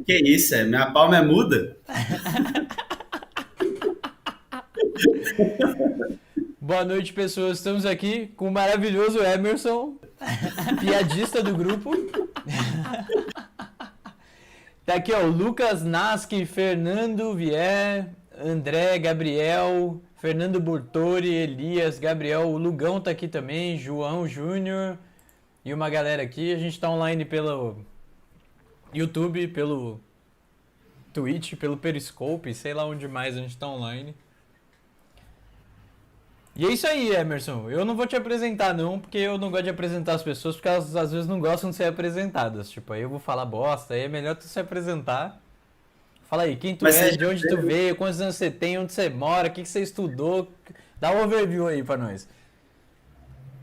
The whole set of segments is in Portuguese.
Que isso, minha palma é muda. Boa noite, pessoas. Estamos aqui com o maravilhoso Emerson, piadista do grupo. Tá aqui, ó, o Lucas Nasky, Fernando Vier, André, Gabriel, Fernando Burtori, Elias, Gabriel, o Lugão tá aqui também, João Júnior e uma galera aqui. A gente tá online pelo YouTube, pelo Twitch, pelo Periscope, sei lá onde mais a gente tá online. E é isso aí, Emerson. Eu não vou te apresentar, não, porque eu não gosto de apresentar as pessoas, porque elas às vezes não gostam de ser apresentadas. Tipo, aí eu vou falar bosta, aí é melhor tu se apresentar. Fala aí, quem tu Mas é, você de já onde tu veio, quantos anos você tem, onde você mora, o que você estudou. Dá um overview aí pra nós.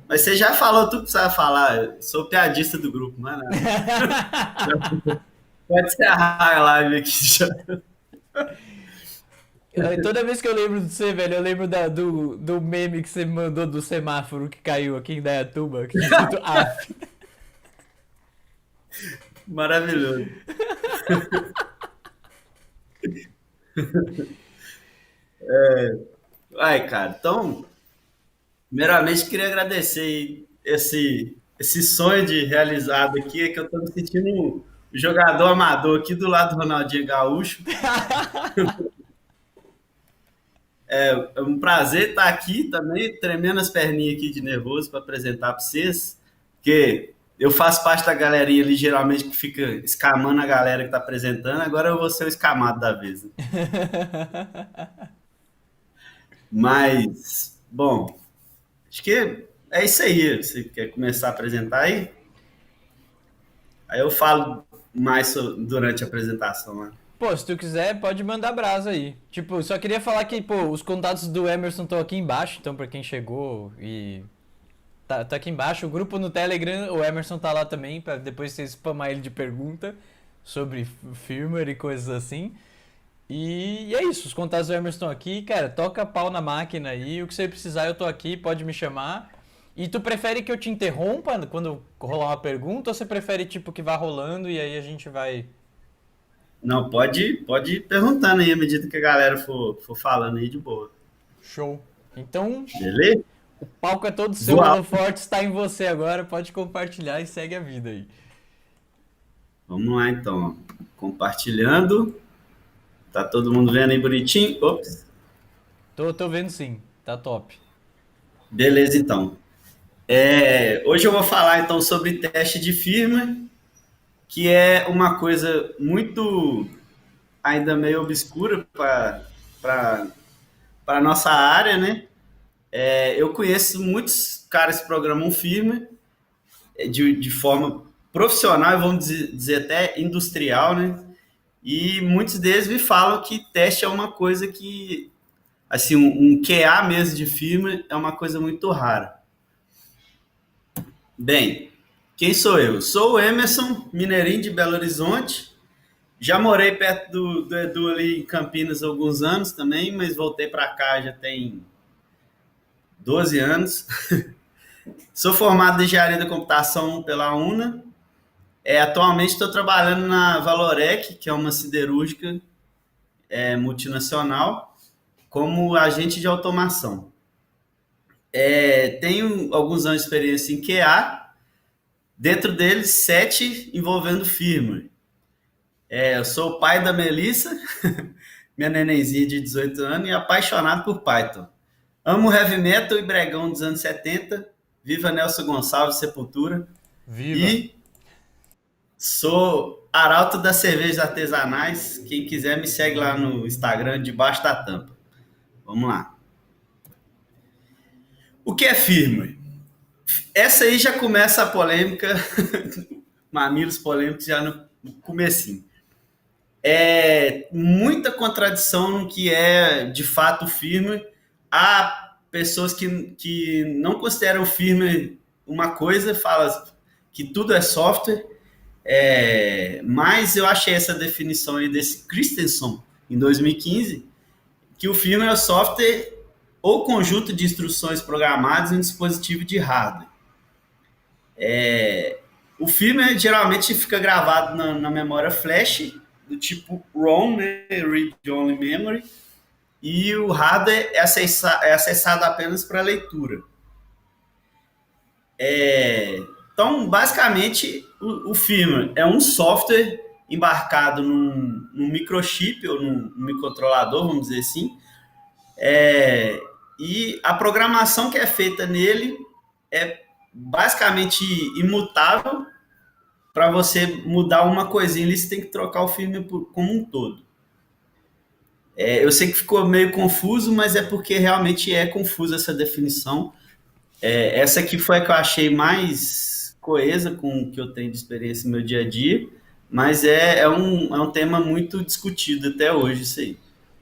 Mas você já falou tudo que precisava falar. Eu sou piadista do grupo, não é nada. Pode encerrar a live aqui já. Toda vez que eu lembro de você, velho, eu lembro do meme que você me mandou do semáforo que caiu aqui em Dayatuba, que tinha escrito AF. Maravilhoso. Ai, cara, então, primeiramente queria agradecer aí esse sonho de realizado aqui, é que eu tô me sentindo um jogador amador aqui do lado do Ronaldinho Gaúcho. É um prazer estar aqui também, tremendo as perninhas aqui de nervoso para apresentar para vocês, porque eu faço parte da galerinha ali, geralmente, que fica escamando a galera que está apresentando, agora eu vou ser o escamado da vez. Né? Mas, bom, acho que é isso aí. Você quer começar a apresentar aí? Aí eu falo mais durante a apresentação. Né? Pô, se tu quiser, pode mandar brasa aí. Tipo, só queria falar que, pô, os contatos do Emerson estão aqui embaixo, então pra quem chegou e tá aqui embaixo. O grupo no Telegram, o Emerson tá lá também, pra depois você spamar ele de pergunta sobre firmware e coisas assim. E é isso, os contatos do Emerson estão aqui. Cara, toca pau na máquina aí, o que você precisar eu tô aqui, pode me chamar. E tu prefere que eu te interrompa quando rolar uma pergunta, ou você prefere, tipo, que vá rolando e aí a gente vai... Não, pode ir perguntando aí à medida que a galera for falando aí de boa. Show. Então, Beleza? o palco é todo seu, Vou o Holoforte está em você agora, pode compartilhar e segue a vida aí. Vamos lá então. Compartilhando. Tá todo mundo vendo aí bonitinho? Ops. Tô vendo sim, tá top. Beleza então. Hoje eu vou falar então sobre teste de firma, que é uma coisa muito ainda meio obscura para a nossa área, né? Eu conheço muitos caras que programam firma de forma profissional e vamos dizer até industrial, né? E muitos deles me falam que teste é uma coisa que, assim, um QA mesmo de firma é uma coisa muito rara. Bem, quem sou eu? Sou o Emerson, mineirinho de Belo Horizonte. Já morei perto do Edu ali em Campinas há alguns anos também, mas voltei para cá já tem 12 anos. Sou formado em engenharia da computação pela UNA. Atualmente estou trabalhando na Valorec, que é uma siderúrgica multinacional, como agente de automação. Tenho alguns anos de experiência em QA, dentro deles 7 envolvendo firmware. Eu sou o pai da Melissa, minha nenenzinha de 18 anos, e apaixonado por Python. Amo heavy metal e bregão dos anos 70. Viva Nelson Gonçalves, Sepultura. Viva! E sou arauto das cervejas artesanais. Quem quiser me segue lá no Instagram, debaixo da tampa. Vamos lá. O que é firmware? Essa aí já começa a polêmica, mamilos polêmicos já no comecinho. Muita contradição no que é de fato firmware. Há pessoas que não consideram firmware uma coisa, falam que tudo é software, mas eu achei essa definição aí desse Christensen em 2015, que o firmware é o software ou conjunto de instruções programadas em um dispositivo de hardware. O firmware geralmente fica gravado na memória flash do tipo ROM, né, Read Only Memory, e o hardware é acessado apenas para leitura. Então, basicamente, o firmware é um software embarcado num microchip ou num microcontrolador, vamos dizer assim, e a programação que é feita nele é basicamente imutável. Para você mudar uma coisinha, você tem que trocar o firmware como um todo. Eu sei que ficou meio confuso, mas é porque realmente é confusa essa definição. Essa aqui foi a que eu achei mais coesa com o que eu tenho de experiência no meu dia a dia, mas é um tema muito discutido até hoje, isso aí.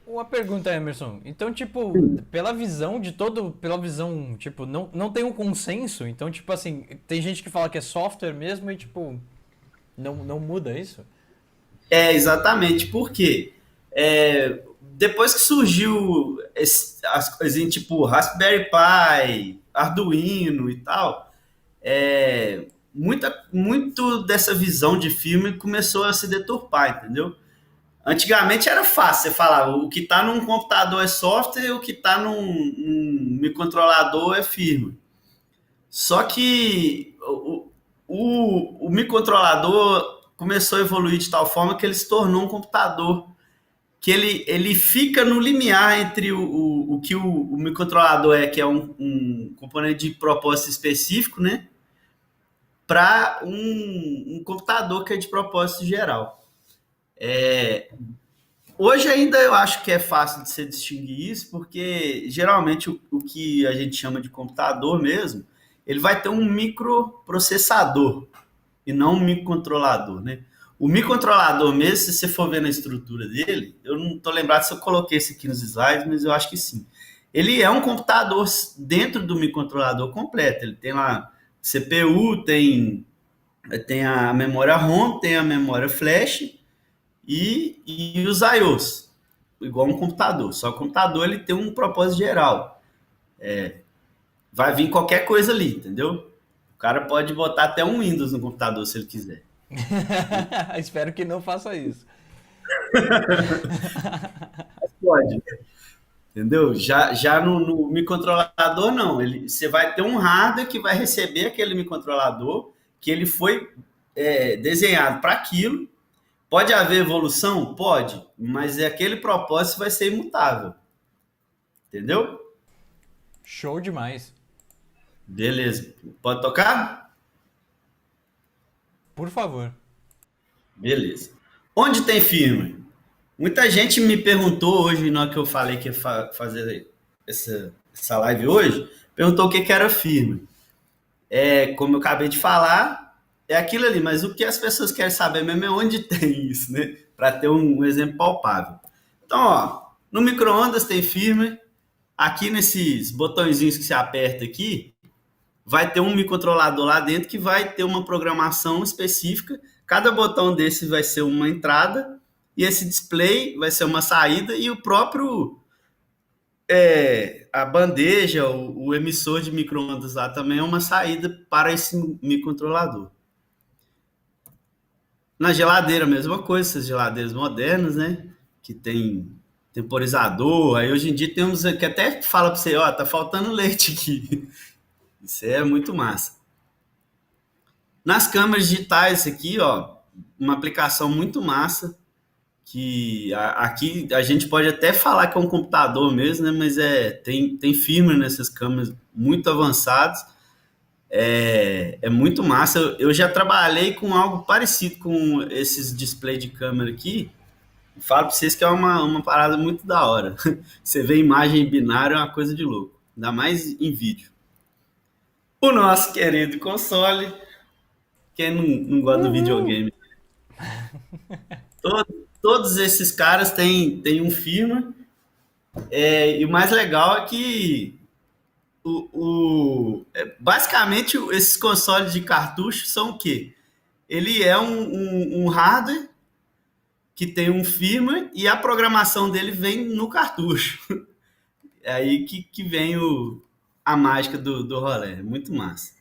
Uma pergunta, Emerson. Então, tipo, pela visão, tipo, não tem um consenso. Então, tipo assim, tem gente que fala que é software mesmo e, tipo, não muda isso? Exatamente, porque depois que surgiu as coisinhas tipo Raspberry Pi, Arduino e tal, muito dessa visão de filme começou a se deturpar, entendeu? Antigamente era fácil, você falava, o que está num computador é software, o que está num microcontrolador é firmware. Só que o microcontrolador começou a evoluir de tal forma que ele se tornou um computador que ele fica no limiar entre o que o microcontrolador que é um componente de propósito específico, né? Para um computador que é de propósito geral. Hoje ainda eu acho que é fácil de se distinguir isso, porque geralmente o que a gente chama de computador mesmo, ele vai ter um microprocessador e não um microcontrolador, né? O microcontrolador mesmo, se você for ver na estrutura dele, eu não estou lembrado se eu coloquei isso aqui nos slides, mas eu acho que sim. Ele é um computador dentro do microcontrolador completo. Ele tem lá CPU, tem a memória ROM, tem a memória flash e os IOs, igual um computador. Só que o computador ele tem um propósito geral. Vai vir qualquer coisa ali, entendeu? O cara pode botar até um Windows no computador se ele quiser. Espero que não faça isso. Pode. Entendeu? Já no microcontrolador, não. Você vai ter um hardware que vai receber aquele microcontrolador, que ele foi desenhado para aquilo. Pode haver evolução? Pode, mas aquele propósito vai ser imutável. Entendeu? Show demais. Beleza. Pode tocar? Por favor. Beleza. Onde tem firmware? Muita gente me perguntou hoje, na hora que eu falei que ia fazer essa live hoje, perguntou o que era firmware. Como eu acabei de falar, é aquilo ali, mas o que as pessoas querem saber mesmo é onde tem isso, né? Para ter um exemplo palpável. Então, ó, no micro-ondas tem firmware, aqui nesses botõezinhos que você aperta aqui, vai ter um microcontrolador lá dentro que vai ter uma programação específica. Cada botão desse vai ser uma entrada e esse display vai ser uma saída e o próprio a bandeja, o emissor de micro-ondas lá também é uma saída para esse microcontrolador. Na geladeira, a mesma coisa, essas geladeiras modernas, né? Que tem temporizador. Aí hoje em dia temos que até fala para você, ó, tá faltando leite aqui. Isso é muito massa. Nas câmeras digitais aqui, ó, uma aplicação muito massa que aqui a gente pode até falar que é um computador mesmo, né? Mas tem firmware nessas câmeras muito avançados. É muito massa. Eu já trabalhei com algo parecido com esses display de câmera aqui. Falo para vocês que é uma parada muito da hora. Você vê imagem binária, é uma coisa de louco. Ainda mais em vídeo. O nosso querido console. Quem não gosta do videogame? Todos esses caras têm um firmware. E o mais legal é que basicamente esses consoles de cartucho são o quê? Ele é um hardware que tem um firmware e a programação dele vem no cartucho. É aí que vem a mágica do rolê. Muito massa.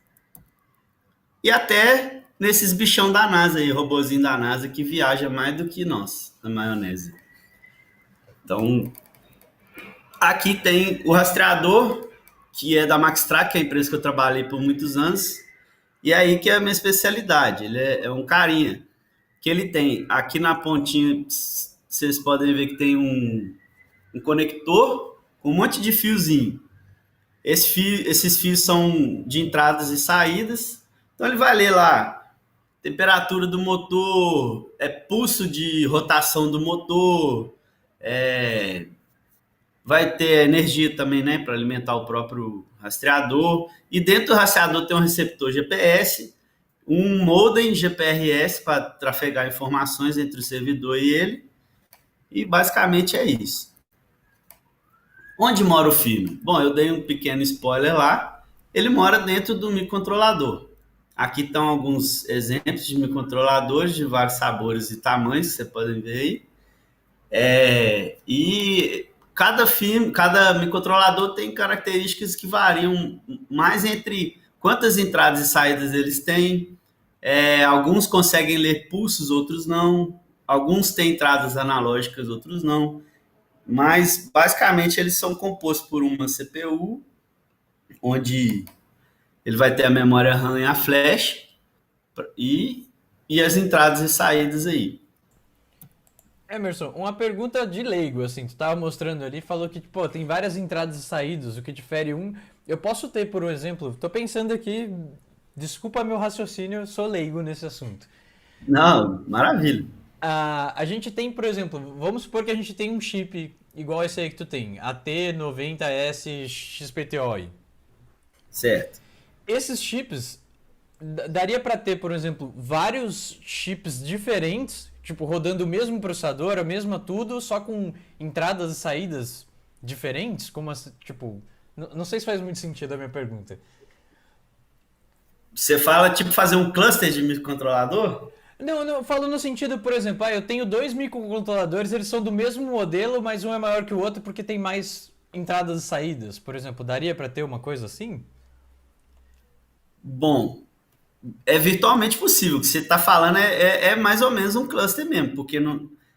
E até nesses bichão da NASA aí, robozinho da NASA que viaja mais do que nós na maionese. Então, aqui tem o rastreador, que é da Maxtrack, que é a empresa que eu trabalhei por muitos anos. E aí que é a minha especialidade. Ele é um carinha que ele tem aqui na pontinha, vocês podem ver que tem um conector com um monte de fiozinho. Esses fios são de entradas e saídas. Então ele vai ler lá temperatura do motor, pulso de rotação do motor, vai ter energia também, né, para alimentar o próprio rastreador. E dentro do rastreador tem um receptor GPS, um modem GPRS para trafegar informações entre o servidor e ele. E basicamente é isso. Onde mora o firmware? Bom, eu dei um pequeno spoiler lá. Ele mora dentro do microcontrolador. Aqui estão alguns exemplos de microcontroladores de vários sabores e tamanhos, que você pode ver aí. E cada microcontrolador tem características que variam mais entre quantas entradas e saídas eles têm. Alguns conseguem ler pulsos, outros não. Alguns têm entradas analógicas, outros não. Mas, basicamente, eles são compostos por uma CPU, onde ele vai ter a memória RAM e a flash, e as entradas e saídas aí. Emerson, uma pergunta de leigo, assim, tu tava mostrando ali, falou que, pô, tem várias entradas e saídas, o que difere um. Eu posso ter, por um exemplo, tô pensando aqui, desculpa meu raciocínio, eu sou leigo nesse assunto. Não, maravilha. A gente tem, por exemplo, vamos supor que a gente tem um chip igual esse aí que tu tem, AT90S XPTO. Certo. Esses chips, daria para ter, por exemplo, vários chips diferentes, tipo, rodando o mesmo processador, a mesma tudo, só com entradas e saídas diferentes? Como assim, tipo, não sei se faz muito sentido a minha pergunta. Você fala, tipo, fazer um cluster de microcontrolador? Não, falo no sentido, por exemplo, eu tenho dois microcontroladores, eles são do mesmo modelo, mas um é maior que o outro porque tem mais entradas e saídas. Por exemplo, daria para ter uma coisa assim? Bom, é virtualmente possível. O que você está falando é mais ou menos um cluster mesmo, porque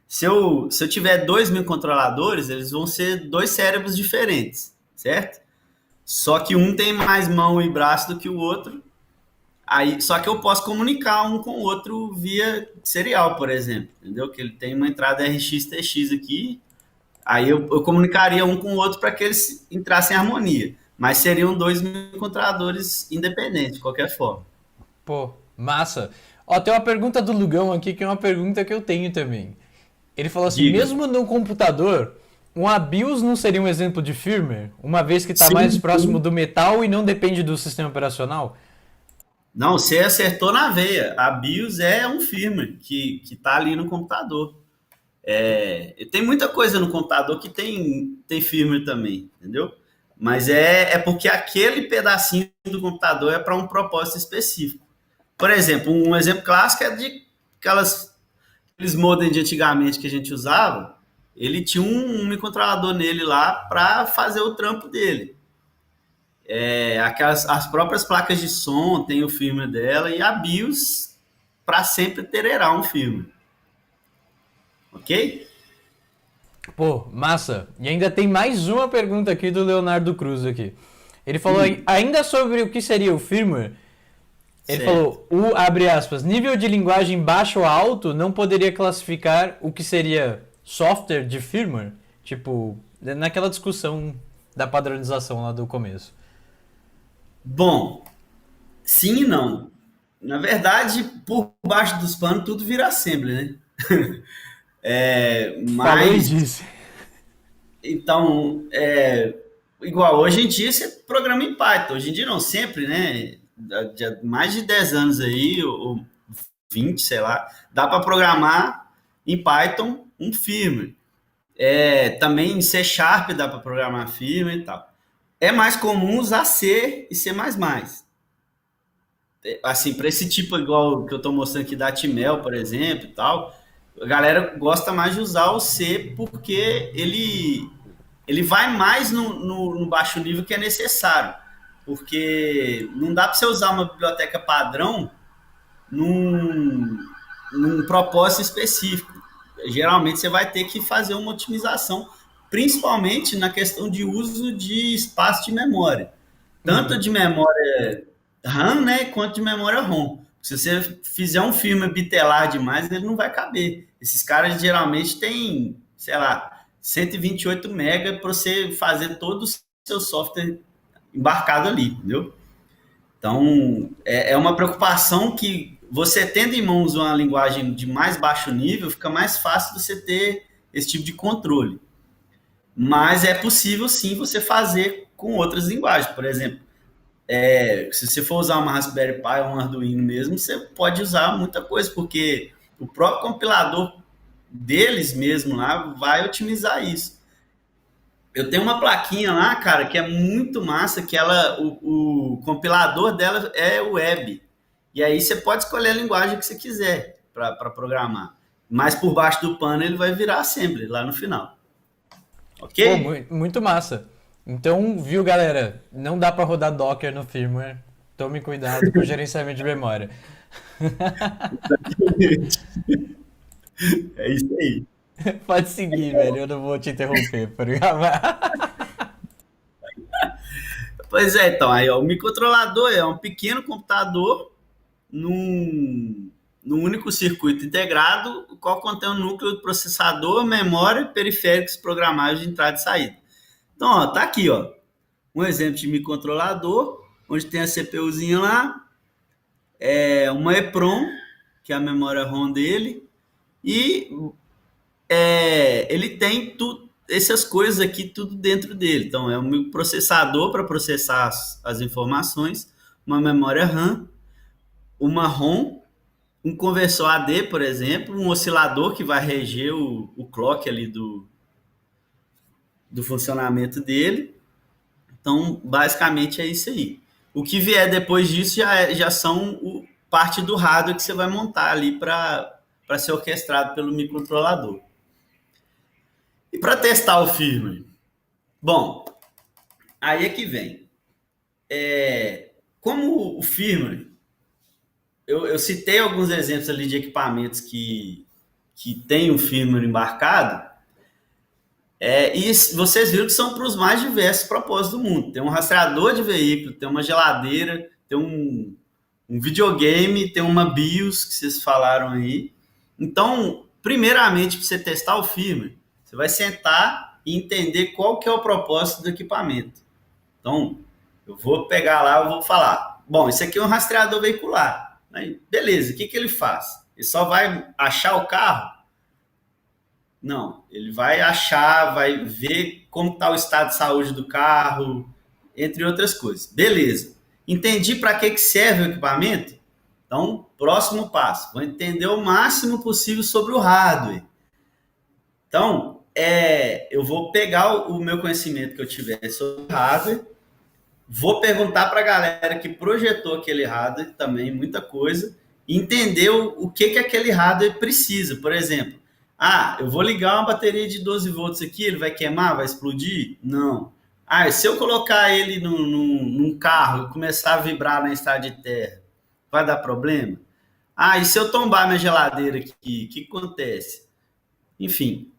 se eu tiver dois microcontroladores, eles vão ser dois cérebros diferentes, certo? Só que um tem mais mão e braço do que o outro. Aí, só que eu posso comunicar um com o outro via serial, por exemplo, entendeu? Que ele tem uma entrada RX-TX aqui, aí eu comunicaria um com o outro para que eles entrassem em harmonia. Mas seriam dois microcontroladores independentes, de qualquer forma. Pô, massa. Ó, tem uma pergunta do Lugão aqui que é uma pergunta que eu tenho também. Ele falou assim, Diga. mesmo no computador, um BIOS não seria um exemplo de firmware, uma vez que está mais Sim, próximo sim. do metal e não depende do sistema operacional? Não, você acertou na veia. A BIOS é um firmware que está ali no computador. Tem muita coisa no computador que tem firmware também, entendeu? Mas é porque aquele pedacinho do computador é para um propósito específico. Por exemplo, um exemplo clássico é de aqueles modems de antigamente que a gente usava. Ele tinha um microcontrolador nele lá para fazer o trampo dele. As próprias placas de som tem o firmware dela e a BIOS para sempre terá um firmware. Ok? Pô, massa. E ainda tem mais uma pergunta aqui do Leonardo Cruz aqui. Ele falou ainda sobre o que seria o firmware. Ele Certo. falou, abre aspas, nível de linguagem baixo ou alto não poderia classificar o que seria software de firmware? Tipo, naquela discussão da padronização lá do começo. Bom, sim e não. Na verdade, por baixo dos panos, tudo vira assembly, né? Falou e Mas, disse. então, igual, hoje em dia você programa em Python. Hoje em dia não, sempre, né? De mais de 10 anos aí, ou 20, sei lá, dá para programar em Python um firmware. Também em C Sharp dá para programar firmware e tal. É mais comum usar C e C++. Assim, para esse tipo igual que eu estou mostrando aqui da Atmel, por exemplo, e tal, a galera gosta mais de usar o C porque ele vai mais no baixo nível que é necessário. Porque não dá para você usar uma biblioteca padrão num, num propósito específico. Geralmente você vai ter que fazer uma otimização, principalmente na questão de uso de espaço de memória, tanto Uhum. de memória RAM, né, quanto de memória ROM. Se você fizer um filme bitelar demais, ele não vai caber. Esses caras geralmente têm, sei lá, 128 MB para você fazer todo o seu software embarcado ali, entendeu? Então, é uma preocupação que você tendo em mãos uma linguagem de mais baixo nível, fica mais fácil você ter esse tipo de controle. Mas é possível sim você fazer com outras linguagens. Por exemplo, se você for usar uma Raspberry Pi ou um Arduino mesmo, você pode usar muita coisa, porque o próprio compilador deles mesmo lá vai otimizar isso. Eu tenho uma plaquinha lá, cara, que é muito massa, que o compilador dela é web. E aí você pode escolher a linguagem que você quiser para programar. Mas por baixo do pano ele vai virar assembly lá no final. Ok? Pô, muito massa. Então, viu, galera? Não dá pra rodar Docker no firmware. Tome cuidado com o gerenciamento de memória. É isso aí. Pode seguir, velho. Eu não vou te interromper, programa. Pois é, então, aí ó, o microcontrolador é um pequeno computador num único circuito integrado, o qual contém um núcleo de processador, memória, periféricos programáveis de entrada e saída. Então, ó, tá aqui, ó, um exemplo de microcontrolador, onde tem a CPUzinha lá, uma EPROM, que é a memória ROM dele, e ele tem essas coisas aqui tudo dentro dele. Então, é um processador para processar as informações, uma memória RAM, uma ROM, um conversor AD, por exemplo, um oscilador que vai reger o clock ali do funcionamento dele. Então, basicamente é isso aí. O que vier depois disso já são parte do hardware que você vai montar ali para ser orquestrado pelo microcontrolador. E para testar o firmware? Bom, aí é que vem. Como o firmware, eu citei alguns exemplos ali de equipamentos que tem o firmware embarcado, e vocês viram que são para os mais diversos propósitos do mundo. Tem um rastreador de veículo, tem uma geladeira, tem um videogame, tem uma BIOS que vocês falaram aí. Então, primeiramente, para você testar o firmware, você vai sentar e entender qual que é o propósito do equipamento. Então, eu vou pegar lá, eu vou falar, bom, isso aqui é um rastreador veicular. Aí, beleza, o que, que ele faz? Ele só vai achar o carro? Não, ele vai achar, vai ver como está o estado de saúde do carro, entre outras coisas. Beleza. Entendi para que serve o equipamento? Então, próximo passo, vou entender o máximo possível sobre o hardware. Então, eu vou pegar o meu conhecimento que eu tiver sobre hardware, vou perguntar para a galera que projetou aquele hardware também, muita coisa, e entender o que aquele hardware precisa. Por exemplo, eu vou ligar uma bateria de 12 volts aqui, ele vai queimar, vai explodir? Não. Se eu colocar ele num carro e começar a vibrar na estrada de terra, vai dar problema? E se eu tombar minha geladeira aqui, o que acontece? Enfim,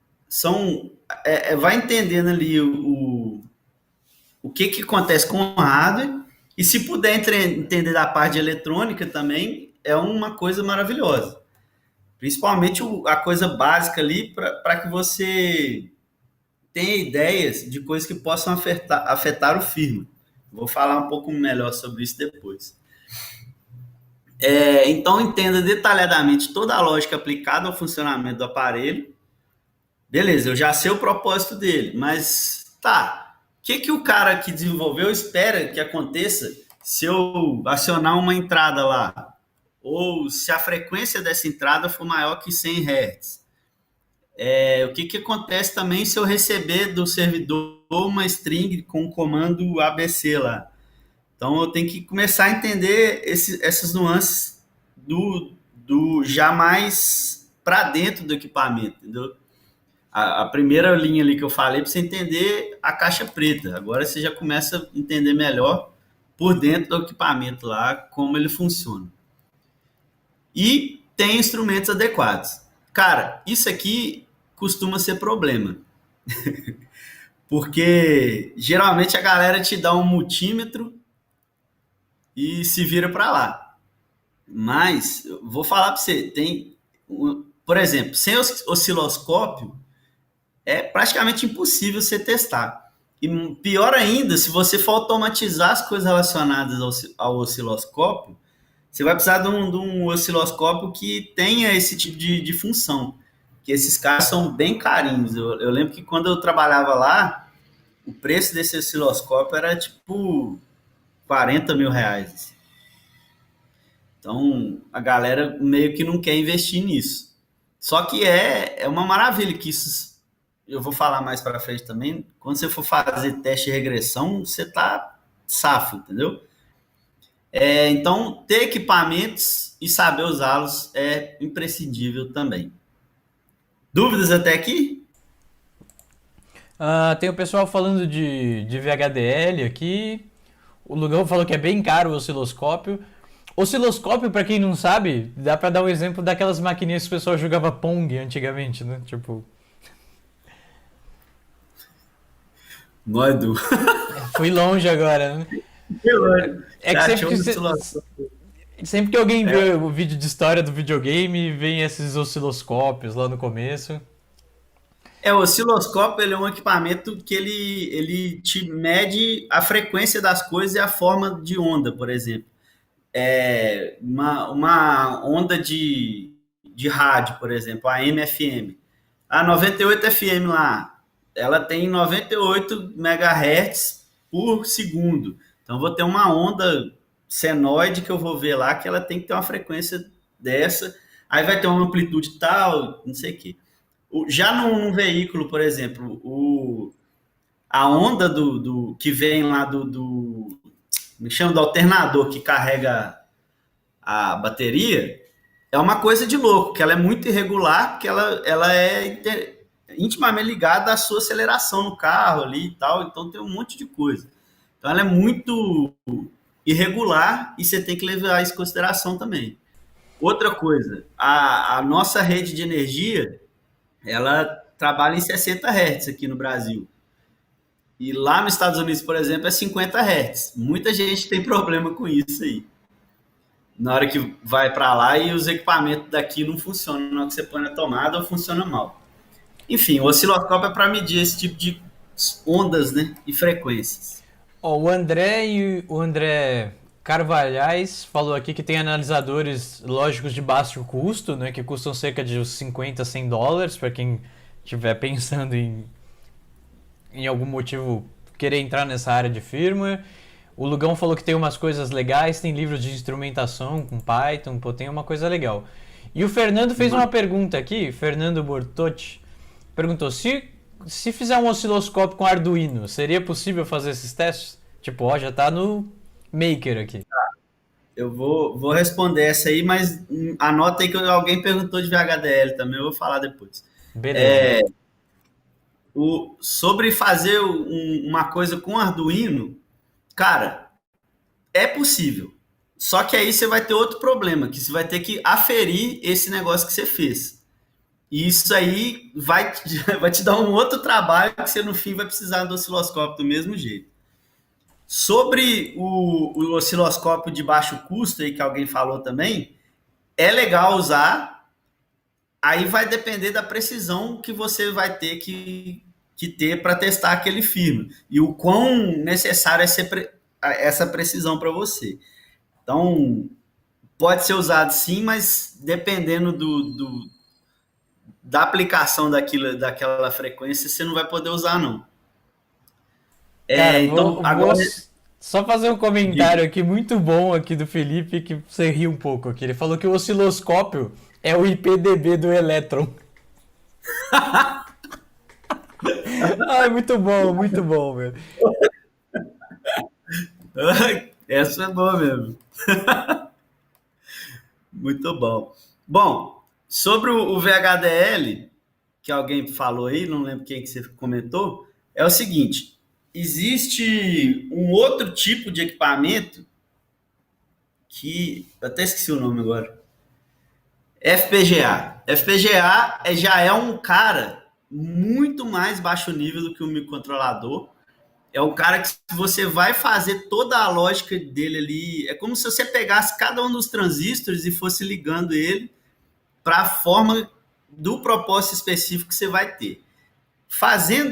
vai entendendo ali o que acontece com o hardware, e se puder entender da parte de eletrônica também, é uma coisa maravilhosa. Principalmente a coisa básica ali para que você tenha ideias de coisas que possam afetar o firmware. Vou falar um pouco melhor sobre isso depois. Então, entenda detalhadamente toda a lógica aplicada ao funcionamento do aparelho. Beleza, eu já sei o propósito dele, mas tá, o que o cara que desenvolveu espera que aconteça se eu acionar uma entrada lá? Ou se a frequência dessa entrada for maior que 100 Hz? O que acontece também se eu receber do servidor uma string com o comando ABC lá? Então eu tenho que começar a entender essas nuances do já mais para dentro do equipamento, entendeu? A primeira linha ali que eu falei para você entender a caixa preta. Agora você já começa a entender melhor por dentro do equipamento lá como ele funciona. e tem instrumentos adequados. Cara, isso aqui costuma ser problema, porque geralmente a galera te dá um multímetro e se vira para lá. Mas eu vou falar para você, por exemplo, sem osciloscópio é praticamente impossível você testar. E pior ainda, se você for automatizar as coisas relacionadas ao osciloscópio, você vai precisar de um osciloscópio que tenha esse tipo de função. Que esses caras são bem carinhos. Eu lembro que quando eu trabalhava lá, o preço desse osciloscópio era tipo R$ 40 mil. Então a galera meio que não quer investir nisso. Só que é uma maravilha que isso. Eu vou falar mais para frente também. Quando você for fazer teste de regressão, você tá safo, entendeu? Então, ter equipamentos e saber usá-los é imprescindível também. Dúvidas até aqui? Tem o pessoal falando de VHDL aqui. O Lugão falou que é bem caro o osciloscópio. Osciloscópio, pra quem não sabe, dá pra dar um exemplo daquelas maquininhas que o pessoal jogava Pong antigamente, né? Tipo, Modo. fui longe agora, né? É que Já sempre tinha um que, oscilador. sempre que alguém vê o vídeo de história do videogame, vem esses osciloscópios lá no começo. O osciloscópio ele é um equipamento que ele te mede a frequência das coisas e a forma de onda, por exemplo. Uma onda de rádio, por exemplo, a M-FM. A 98 FM lá, ela tem 98 megahertz por segundo. Então, eu vou ter uma onda senoide que eu vou ver lá, que ela tem que ter uma frequência dessa. Aí vai ter uma amplitude tal, não sei o quê. Já num veículo, por exemplo, a onda que vem lá me chama do alternador que carrega a bateria, é uma coisa de louco, que ela é muito irregular, porque ela intimamente ligada à sua aceleração no carro ali e tal, então tem um monte de coisa. Então ela é muito irregular e você tem que levar isso em consideração também. Outra coisa, a nossa rede de energia, ela trabalha em 60 Hz aqui no Brasil. E lá nos Estados Unidos, por exemplo, é 50 Hz. Muita gente tem problema com isso aí. Na hora que vai para lá e os equipamentos daqui não funcionam. Na hora que você põe na tomada, ou funciona mal. Enfim, o osciloscópio é para medir esse tipo de ondas, né, e frequências. Ó, o André Carvalhais falou aqui que tem analisadores lógicos de baixo custo, né, que custam cerca de uns 50, $100 para quem estiver pensando em algum motivo querer entrar nessa área de firmware. O Lugão falou que tem umas coisas legais, tem livros de instrumentação com Python, pô, tem uma coisa legal. E o Fernando fez uma pergunta aqui, Fernando Bortotti, perguntou se fizer um osciloscópio com Arduino, seria possível fazer esses testes? Tipo, ó, já tá no Maker aqui. Eu vou responder essa aí, mas anota aí que alguém perguntou de VHDL também, eu vou falar depois. Beleza. Sobre fazer uma coisa com Arduino, cara, é possível. Só que aí você vai ter outro problema, que você vai ter que aferir esse negócio que você fez. E isso aí vai te dar um outro trabalho que você no fim vai precisar do osciloscópio do mesmo jeito. Sobre o osciloscópio de baixo custo aí que alguém falou também, é legal usar, aí vai depender da precisão que você vai ter que ter para testar aquele firmware e o quão necessário é essa precisão para você. Então, pode ser usado sim, mas dependendo da aplicação daquela frequência, você não vai poder usar, não. Cara, Então, vou agora, só fazer um comentário diga. aqui muito bom aqui do Felipe, que você ri um pouco aqui. Ele falou que o osciloscópio é o IPDB do elétron. Ai, muito bom, velho. Essa é boa mesmo. Muito bom. Bom, sobre o VHDL, que alguém falou aí, não lembro quem que você comentou, é o seguinte: existe um outro tipo de equipamento que eu até esqueci o nome agora. FPGA. FPGA já é um cara muito mais baixo nível do que o microcontrolador. É o cara que você vai fazer toda a lógica dele ali. É como se você pegasse cada um dos transistores e fosse ligando ele para a forma do propósito específico que você vai ter.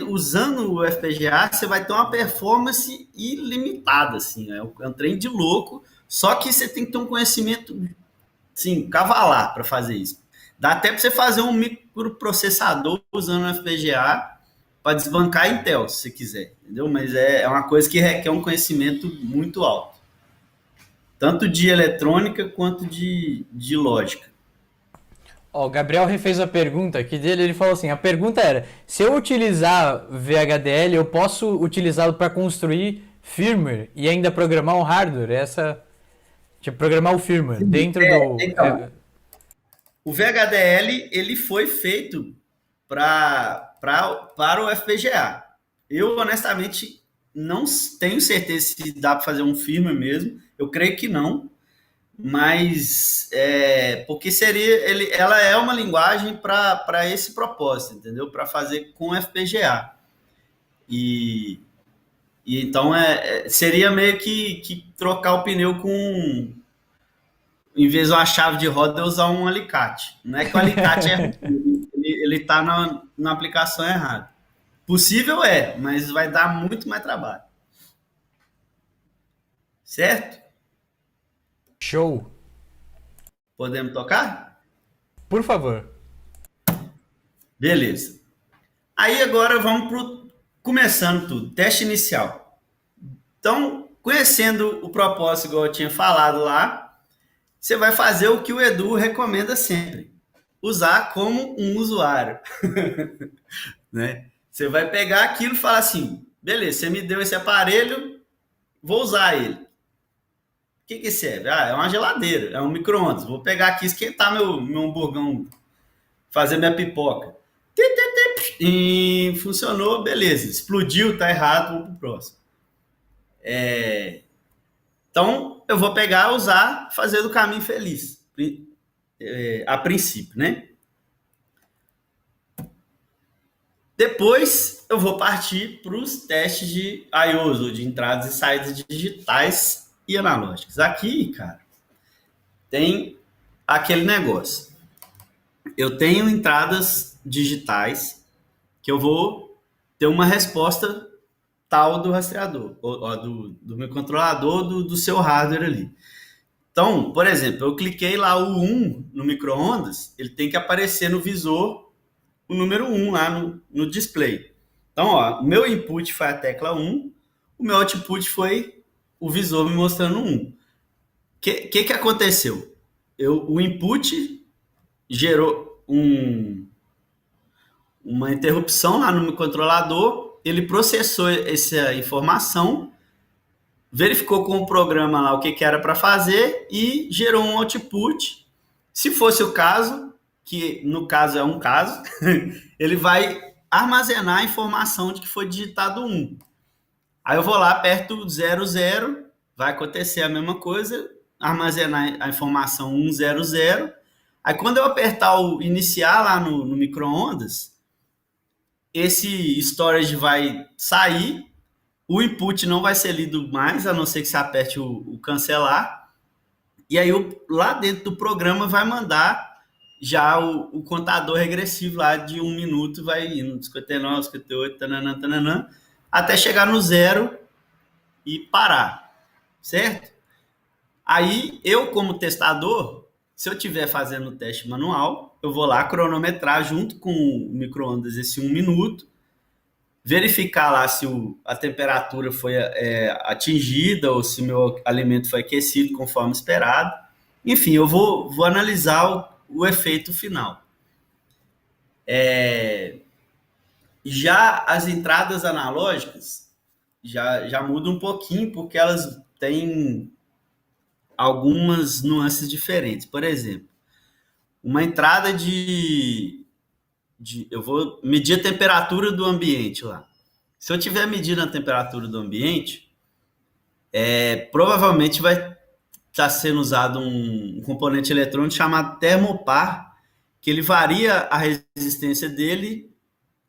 Usando o FPGA, você vai ter uma performance ilimitada, assim, é um trem de louco, só que você tem que ter um conhecimento, sim, cavalar para fazer isso. Dá até para você fazer um microprocessador usando o FPGA para desbancar a Intel, se você quiser, entendeu? Mas é uma coisa que requer um conhecimento muito alto, tanto de eletrônica quanto de lógica. Ó, o Gabriel refez a pergunta aqui dele, ele falou assim, a pergunta era, se eu utilizar VHDL, eu posso utilizá-lo para construir firmware e ainda programar um hardware? Tipo, programar o firmware dentro do... Então, o VHDL ele foi feito para o FPGA. Eu, honestamente, não tenho certeza se dá para fazer um firmware mesmo. Eu creio que não. Mas porque ela é uma linguagem para esse propósito, entendeu? Para fazer com FPGA. E, e então seria meio que trocar o pneu com, em vez de uma chave de roda, eu usar um alicate. Não é que o alicate é ruim, ele está na aplicação errada. Possível mas vai dar muito mais trabalho. Certo? Show. Podemos tocar? Por favor. Beleza. Aí agora vamos para começando tudo, teste inicial. Então, conhecendo o propósito, igual eu tinha falado lá, você vai fazer o que o Edu recomenda sempre: usar como um usuário. Né? Você vai pegar aquilo e falar assim: beleza, você me deu esse aparelho, vou usar ele. O que serve? É uma geladeira, é um micro-ondas. Vou pegar aqui e esquentar meu hamburgão, fazer minha pipoca. E funcionou, beleza. Explodiu, tá errado, vamos pro próximo. Então, eu vou pegar, usar, fazer do caminho feliz. A princípio, né? Depois, eu vou partir para os testes de I/Os, ou de entradas e saídas digitais e analógicas. Aqui, cara, tem aquele negócio. Eu tenho entradas digitais que eu vou ter uma resposta tal do rastreador, ou do meu controlador, do seu hardware ali. Então, por exemplo, eu cliquei lá o 1 no micro-ondas, ele tem que aparecer no visor o número 1 lá no display. Então, ó, o meu input foi a tecla 1, o meu output foi o visor me mostrando 1. O que aconteceu? O input gerou uma interrupção lá no meu controlador, ele processou essa informação, verificou com o programa lá o que era para fazer e gerou um output. Se fosse o caso, que no caso é um caso, ele vai armazenar a informação de que foi digitado 1. Aí eu vou lá, aperto 00, vai acontecer a mesma coisa, armazenar a informação 100. Aí quando eu apertar o iniciar lá no micro-ondas, esse storage vai sair, o input não vai ser lido mais, a não ser que você aperte o cancelar, e aí lá dentro do programa vai mandar já o contador regressivo lá de 1 minuto, vai indo 59, 58, tananã, tananã, até chegar no 0 e parar, certo? Aí eu, como testador, se eu estiver fazendo o teste manual, eu vou lá cronometrar junto com o micro-ondas esse 1 minuto, verificar lá se a temperatura foi atingida ou se o meu alimento foi aquecido conforme esperado. Enfim, eu vou analisar o efeito final. Já as entradas analógicas já mudam um pouquinho, porque elas têm algumas nuances diferentes. Por exemplo, uma entrada eu vou medir a temperatura do ambiente lá. Se eu estiver medindo a temperatura do ambiente, provavelmente vai estar sendo usado um componente eletrônico chamado termopar, que ele varia a resistência dele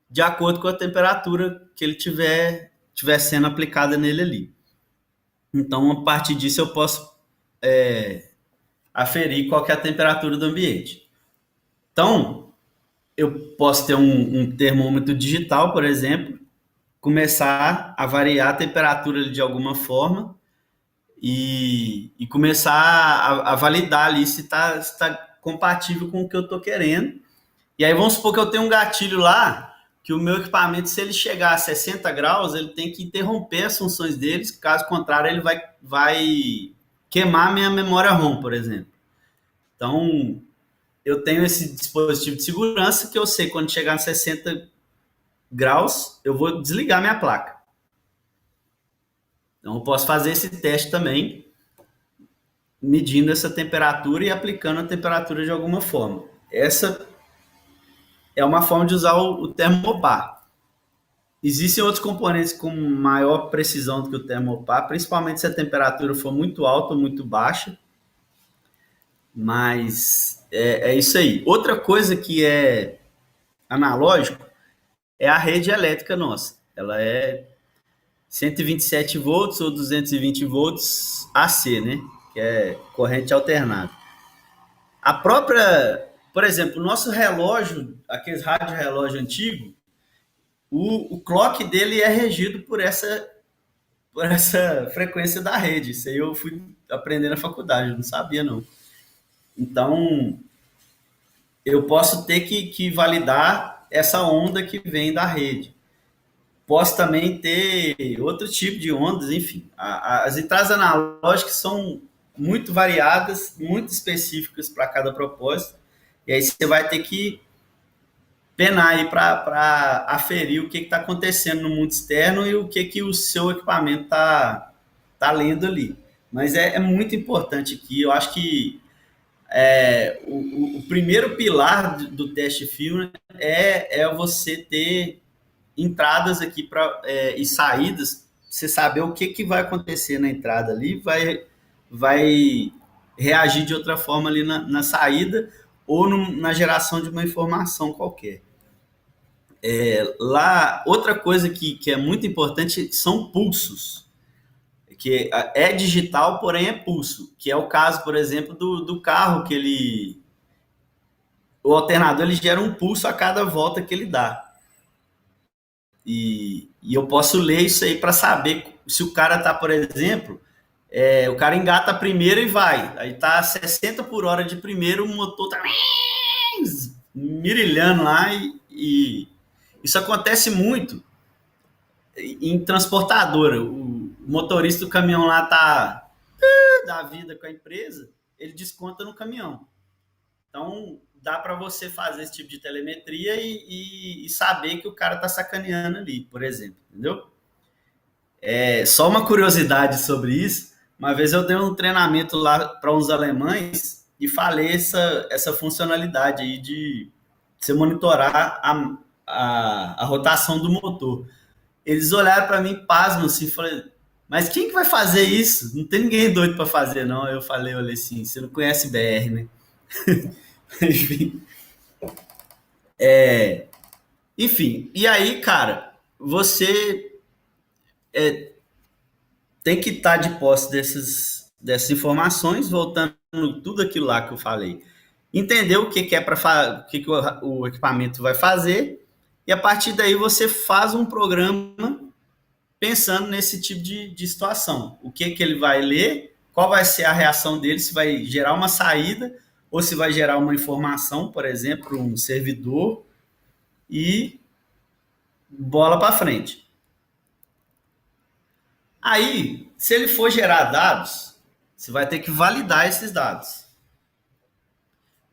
de acordo com a temperatura que ele tiver sendo aplicada nele ali. Então, a partir disso, eu posso aferir qual que é a temperatura do ambiente. Então, eu posso ter um termômetro digital, por exemplo, começar a variar a temperatura de alguma forma e começar a validar ali se está compatível com o que eu estou querendo. E aí vamos supor que eu tenho um gatilho lá, que o meu equipamento, se ele chegar a 60 graus, ele tem que interromper as funções deles, caso contrário ele vai queimar minha memória ROM, por exemplo. Então, eu tenho esse dispositivo de segurança que eu sei quando chegar a 60 graus, eu vou desligar minha placa. Então, eu posso fazer esse teste também, medindo essa temperatura e aplicando a temperatura de alguma forma. Essa é uma forma de usar o termopar. Existem outros componentes com maior precisão do que o termopar, principalmente se a temperatura for muito alta ou muito baixa. Mas é isso aí. Outra coisa que é analógico é a rede elétrica nossa. Ela é 127 volts ou 220 volts AC, né? Que é corrente alternada. A própria, por exemplo, o nosso relógio, aqueles rádio relógio antigo, o clock dele é regido por essa frequência da rede. Isso aí eu fui aprender na faculdade, eu não sabia não. Então, eu posso ter que validar essa onda que vem da rede. Posso também ter outro tipo de ondas, enfim. As entradas analógicas são muito variadas, muito específicas para cada propósito, e aí você vai ter que penar aí para aferir o que está acontecendo no mundo externo e o que o seu equipamento está lendo ali. Mas é muito importante aqui, eu acho que o primeiro pilar do teste firmware é você ter entradas aqui e saídas, você saber o que vai acontecer na entrada ali, vai reagir de outra forma ali na saída ou na geração de uma informação qualquer. Lá, outra coisa que é muito importante são pulsos, que é digital, porém é pulso, que é o caso, por exemplo, do carro que o alternador ele gera um pulso a cada volta que ele dá. E eu posso ler isso aí para saber se o cara tá, por exemplo, o cara engata a primeira e vai. Aí tá 60 por hora de primeiro, o motor tá mirilhando lá e isso acontece muito em transportadora. O motorista do caminhão lá tá da vida com a empresa, ele desconta no caminhão. Então, dá para você fazer esse tipo de telemetria e saber que o cara tá sacaneando ali, por exemplo, entendeu? Só uma curiosidade sobre isso. Uma vez eu dei um treinamento lá para uns alemães e falei essa funcionalidade aí de você monitorar a rotação do motor. Eles olharam para mim, pasmam assim, falei, mas quem que vai fazer isso? Não tem ninguém doido para fazer, não. Eu falei, olha assim, você não conhece BR, né? Enfim. Enfim, e aí, cara, você tem que estar de posse dessas informações, voltando tudo aquilo lá que eu falei. Entender o que é para o que o equipamento vai fazer, e a partir daí você faz um programa pensando nesse tipo de situação. O que ele vai ler, qual vai ser a reação dele, se vai gerar uma saída ou se vai gerar uma informação, por exemplo, um servidor, e bola para frente. Aí, se ele for gerar dados, você vai ter que validar esses dados.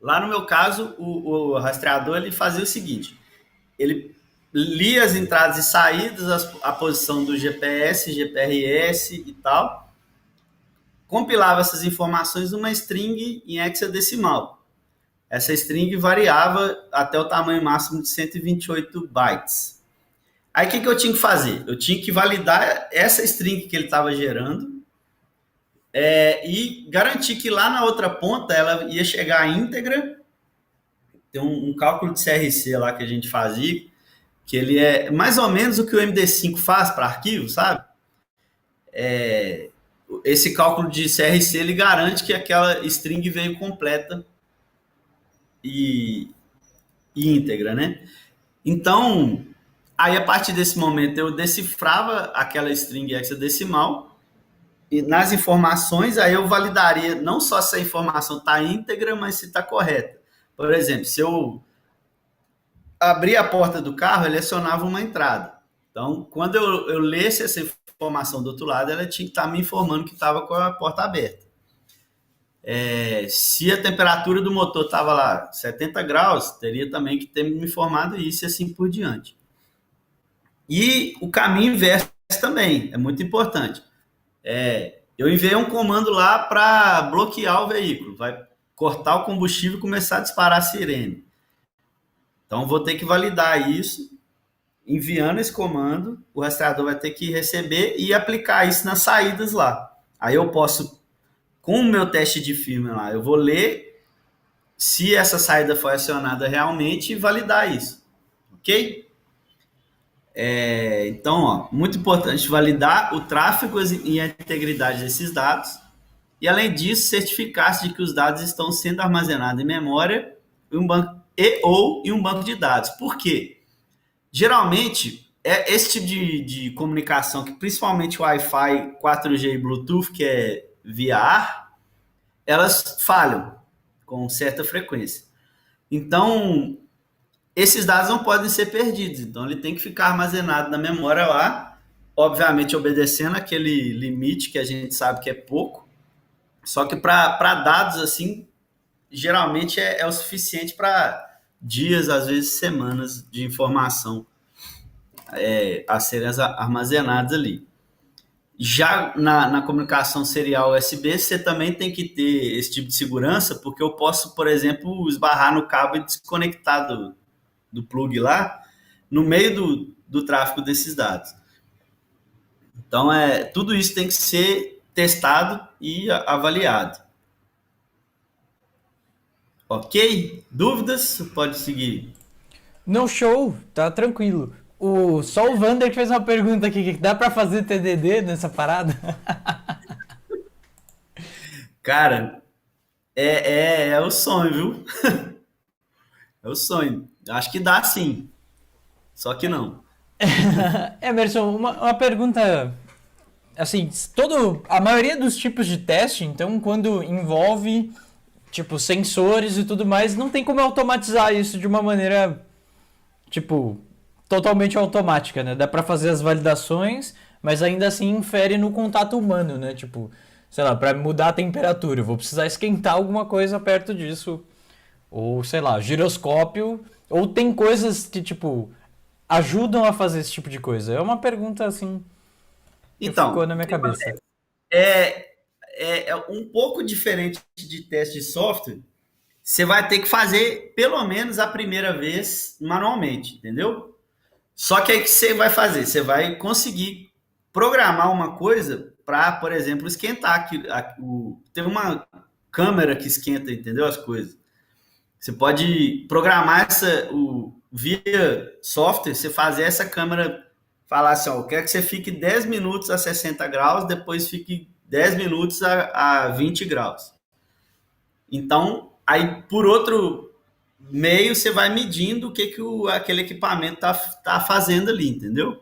Lá no meu caso, o rastreador ele fazia o seguinte: ele lia as entradas e saídas, a posição do GPS, GPRS e tal, compilava essas informações numa string em hexadecimal. Essa string variava até o tamanho máximo de 128 bytes. Aí o que eu tinha que fazer? Eu tinha que validar essa string que ele estava gerando e garantir que lá na outra ponta ela ia chegar íntegra tem um cálculo de CRC lá que a gente fazia, que ele é mais ou menos o que o MD5 faz para arquivo, sabe? Esse cálculo de CRC ele garante que aquela string veio completa e, e íntegra, né? Então, aí a partir desse momento eu decifrava aquela string hexadecimal e nas informações aí eu validaria não só se a informação está íntegra, mas se está correta. Por exemplo, se eu abrir a porta do carro, ele acionava uma entrada. Então, quando eu lesse essa informação do outro lado, ela tinha que estar me informando que estava com a porta aberta. Se a temperatura do motor estava lá 70 graus, teria também que ter me informado isso e assim por diante. E o caminho inverso também é muito importante. Eu enviei um comando lá para bloquear o veículo, vai cortar o combustível e começar a disparar a sirene. Então, vou ter que validar isso, enviando esse comando, o rastreador vai ter que receber e aplicar isso nas saídas lá. Aí eu posso, com o meu teste de firmware lá, eu vou ler se essa saída foi acionada realmente e validar isso, ok? Então, ó, muito importante validar o tráfego e a integridade desses dados e, além disso, certificar-se de que os dados estão sendo armazenados em memória ou em um banco de dados. Por quê? Geralmente, esse tipo de comunicação, que principalmente o Wi-Fi, 4G e Bluetooth, que é via ar, elas falham com certa frequência. Então, esses dados não podem ser perdidos. Então, ele tem que ficar armazenado na memória lá, obviamente obedecendo aquele limite que a gente sabe que é pouco. Só que para dados assim, geralmente é o suficiente para dias, às vezes semanas de informação a serem armazenadas ali. Já na comunicação serial USB, você também tem que ter esse tipo de segurança, porque eu posso, por exemplo, esbarrar no cabo e desconectar do plug lá, no meio do tráfego desses dados. Então, tudo isso tem que ser testado e avaliado. Ok? Dúvidas? Pode seguir. No show, tá tranquilo. Só o Vander que fez uma pergunta aqui, que dá pra fazer TDD nessa parada? Cara, é o sonho, viu? É o sonho. Acho que dá sim, só que não. Emerson, uma pergunta. Assim, a maioria dos tipos de teste, então, quando envolve, tipo, sensores e tudo mais, não tem como automatizar isso de uma maneira, tipo, totalmente automática, né? Dá pra fazer as validações, mas ainda assim infere no contato humano, né? Tipo, sei lá, pra mudar a temperatura, eu vou precisar esquentar alguma coisa perto disso. Ou, sei lá, giroscópio. Ou tem coisas que, tipo, ajudam a fazer esse tipo de coisa? É uma pergunta, assim, que ficou Então, na minha cabeça. é, é um pouco diferente de teste de software. Você vai ter que fazer pelo menos a primeira vez manualmente, entendeu? Só que aí o que você vai fazer? Você vai conseguir programar uma coisa para, por exemplo, esquentar. Tem uma câmera que esquenta, entendeu? As coisas. Você pode programar via software, você fazer essa câmera falar assim, ó, eu quero que você fique 10 minutos a 60 graus, depois fique 10 minutos a 20 graus. Então, aí por outro meio, você vai medindo o que aquele equipamento tá fazendo ali, entendeu?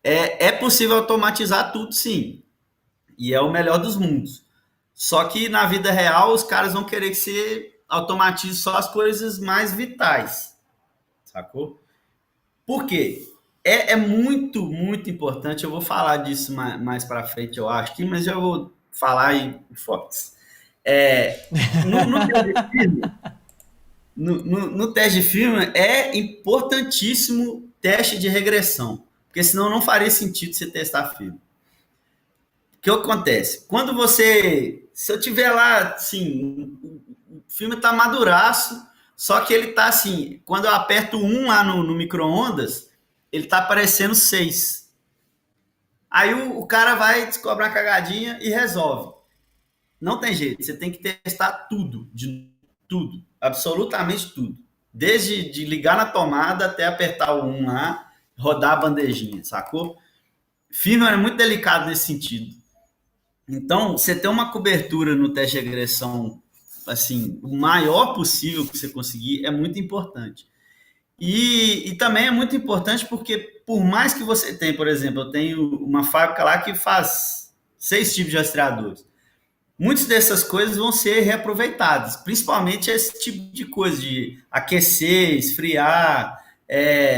É possível automatizar tudo, sim. E é o melhor dos mundos. Só que na vida real, os caras vão querer que você automatize só as coisas mais vitais. Sacou? Por quê? É muito, muito importante. Eu vou falar disso mais para frente, eu acho, aqui, mas eu vou falar em Fox. No teste de firma, no teste de firma é importantíssimo teste de regressão, porque senão não faria sentido você testar a firma. O que acontece? Quando se eu tiver lá, assim, o filme tá maduraço, só que ele tá assim, quando eu aperto um lá no micro-ondas, ele tá aparecendo 6. Aí o cara vai, descobre uma cagadinha e resolve. Não tem jeito, você tem que testar tudo, absolutamente tudo. Desde de ligar na tomada até apertar o 1 lá, rodar a bandejinha, sacou? Firmware é muito delicado nesse sentido. Então, você ter uma cobertura no teste de regressão, assim, o maior possível que você conseguir é muito importante. E também é muito importante porque, por mais que você tenha, por exemplo, eu tenho uma fábrica lá que faz 6 tipos de rastreadores. Muitas dessas coisas vão ser reaproveitadas, principalmente esse tipo de coisa de aquecer, esfriar,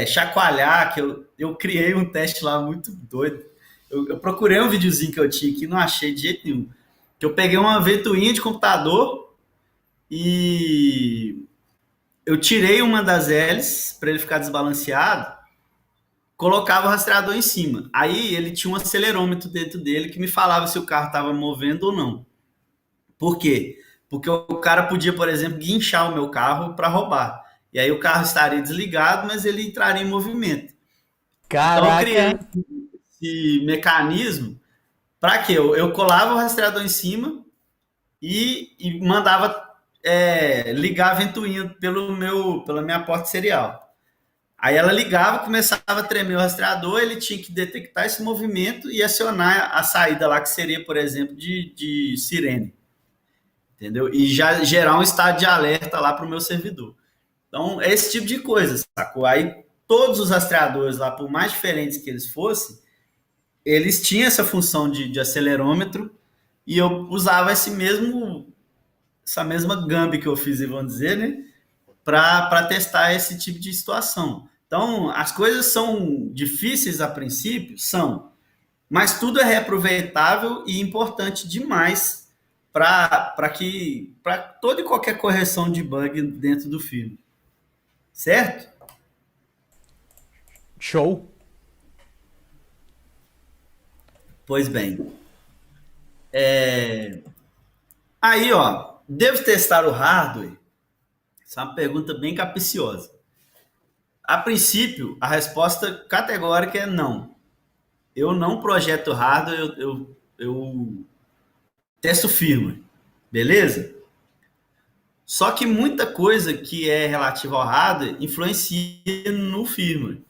chacoalhar, que eu criei um teste lá muito doido. Eu procurei um videozinho que eu tinha aqui, não achei de jeito nenhum. Que eu peguei uma ventoinha de computador e eu tirei uma das hélices para ele ficar desbalanceado, colocava o rastreador em cima. Aí ele tinha um acelerômetro dentro dele que me falava se o carro estava movendo ou não. Por quê? Porque o cara podia, por exemplo, guinchar o meu carro para roubar. E aí o carro estaria desligado, mas ele entraria em movimento. Então eu Caraca! criei esse mecanismo para que eu colava o rastreador em cima e mandava ligar a ventoinha pela minha porta serial. Aí ela ligava, começava a tremer o rastreador, ele tinha que detectar esse movimento e acionar a saída lá, que seria, por exemplo, de sirene. Entendeu? E já gerar um estado de alerta lá para o meu servidor. Então, é esse tipo de coisa, sacou? Aí, todos os rastreadores lá, por mais diferentes que eles fossem, eles tinham essa função de acelerômetro e eu usava essa mesma gambi que eu fiz, vamos dizer, né? Para testar esse tipo de situação. Então, as coisas são difíceis a princípio, são, mas tudo é reaproveitável e importante demais para toda e qualquer correção de bug dentro do filme, certo? Show! Pois bem, aí ó, devo testar o hardware? Essa é uma pergunta bem capciosa. A princípio, a resposta categórica é não. Eu não projeto hardware, eu testo firmware, beleza? Só que muita coisa que é relativa ao hardware influencia no firmware,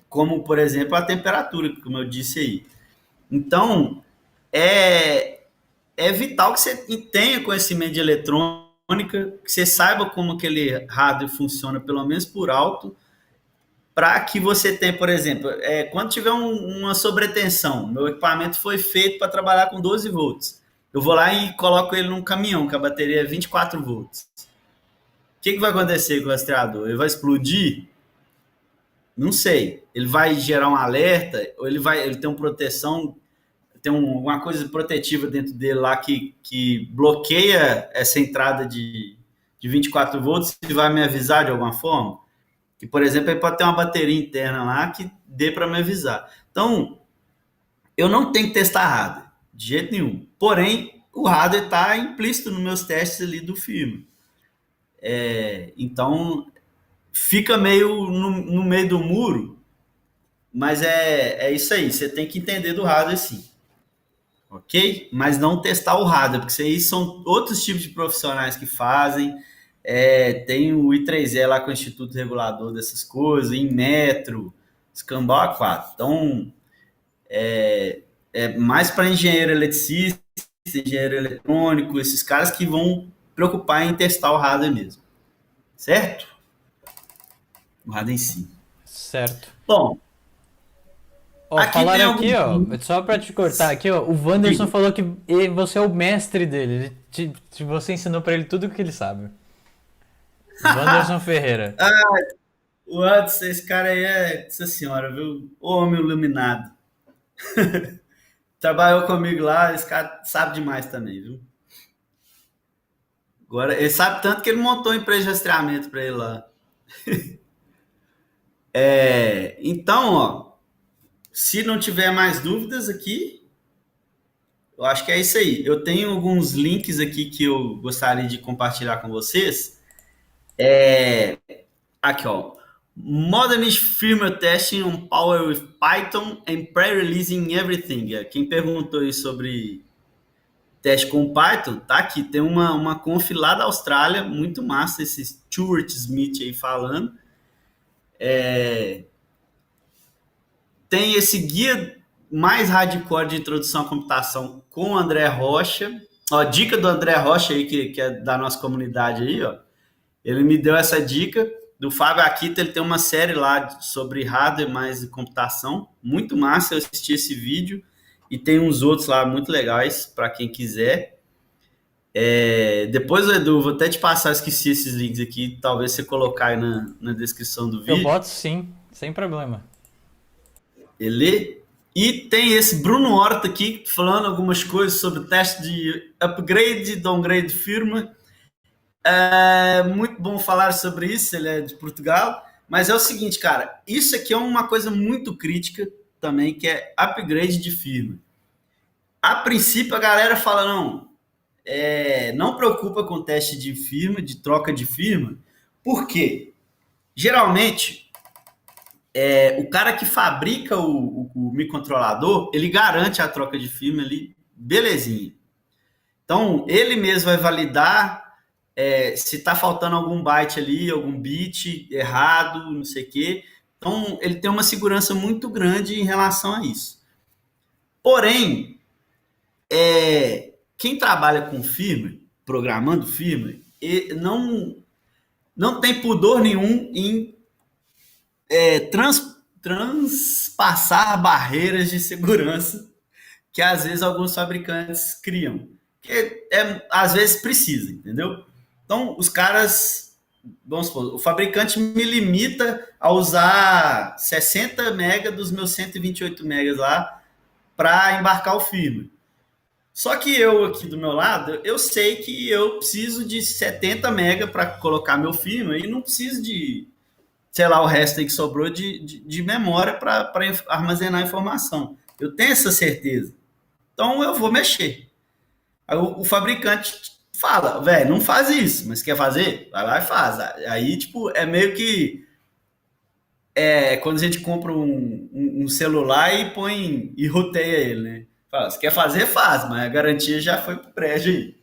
como, por exemplo, a temperatura, como eu disse aí. Então, é, é vital que você tenha conhecimento de eletrônica, que você saiba como aquele hardware funciona, pelo menos por alto, para que você tenha, por exemplo, quando tiver uma sobretensão, meu equipamento foi feito para trabalhar com 12 volts. Eu vou lá e coloco ele num caminhão, que a bateria é 24 volts. O que vai acontecer com o rastreador? Ele vai explodir? Não sei. Ele vai gerar um alerta, ou ele tem uma proteção, tem uma coisa protetiva dentro dele lá que bloqueia essa entrada de 24 volts e vai me avisar de alguma forma? Que, por exemplo, ele pode ter uma bateria interna lá que dê para me avisar. Então, eu não tenho que testar hardware, de jeito nenhum. Porém, o hardware está implícito nos meus testes ali do filme. Então, fica meio no meio do muro, mas é isso aí. Você tem que entender do hardware sim, ok? Mas não testar o hardware, porque isso aí são outros tipos de profissionais que fazem. Tem o I3E lá com o Instituto Regulador dessas coisas, em metro, escambau a 4. Então, é mais para engenheiro eletricista, engenheiro eletrônico, esses caras que vão preocupar em testar o hardware mesmo. Certo? O hardware em si. Certo. Bom, Ó, aqui tem falaram aqui, alguns ó, links. só pra te cortar aqui, ó, o Wanderson falou que você é o mestre dele. Você ensinou pra ele tudo o que ele sabe. Wanderson Ferreira. O Anderson, esse cara aí Nossa senhora, viu? O homem iluminado. Trabalhou comigo lá, esse cara sabe demais também, viu? Agora, ele sabe tanto que ele montou uma empresa de rastreamento para ele lá. Então, ó, se não tiver mais dúvidas aqui, eu acho que é isso aí. Eu tenho alguns links aqui que eu gostaria de compartilhar com vocês. Aqui, ó. Modern Firmware Testing on Power with Python and Pre-Releasing Everything. Quem perguntou aí sobre teste com Python, tá aqui. Tem uma conf lá da Austrália, muito massa, esse Stuart Smith aí falando. Tem esse guia mais hardcore de introdução à computação com o André Rocha. Ó, dica do André Rocha aí, que é da nossa comunidade aí, ó. Ele me deu essa dica. Do Fábio Akita, ele tem uma série lá sobre hardware mais computação. Muito massa, eu assisti esse vídeo. E tem uns outros lá muito legais, para quem quiser. Depois, Edu, vou até te passar, eu esqueci esses links aqui. Talvez você colocar aí na descrição do Eu vídeo. boto sim, sem problema. Ele. E tem esse Bruno Horta aqui falando algumas coisas sobre o teste de upgrade e downgrade de firma. É muito bom falar sobre isso, ele é de Portugal. Mas é o seguinte, cara, isso aqui é uma coisa muito crítica também, que é upgrade de firma. A princípio, a galera fala, não preocupa com teste de firma, de troca de firma, porque geralmente o cara que fabrica o microcontrolador, ele garante a troca de firma ali, belezinha. Então, ele mesmo vai validar se está faltando algum byte ali, algum bit errado, não sei o quê. Então, ele tem uma segurança muito grande em relação a isso. Porém, quem trabalha com firmware, programando firmware, não tem pudor nenhum em transpassar barreiras de segurança que às vezes alguns fabricantes criam. Que às vezes precisa, entendeu? Então, os caras, vamos supor, o fabricante me limita a usar 60 MB dos meus 128 MB lá para embarcar o firmware. Só que eu aqui do meu lado, eu sei que eu preciso de 70 MB para colocar meu firmware e não preciso de, sei lá, o resto aí que sobrou de memória para armazenar informação. Eu tenho essa certeza. Então eu vou mexer. Aí o fabricante fala, velho, não faz isso, mas quer fazer? Vai lá e faz. Aí, tipo, é meio que quando a gente compra um celular e põe e roteia ele, né? Fala, se quer fazer, faz, mas a garantia já foi pro prédio aí.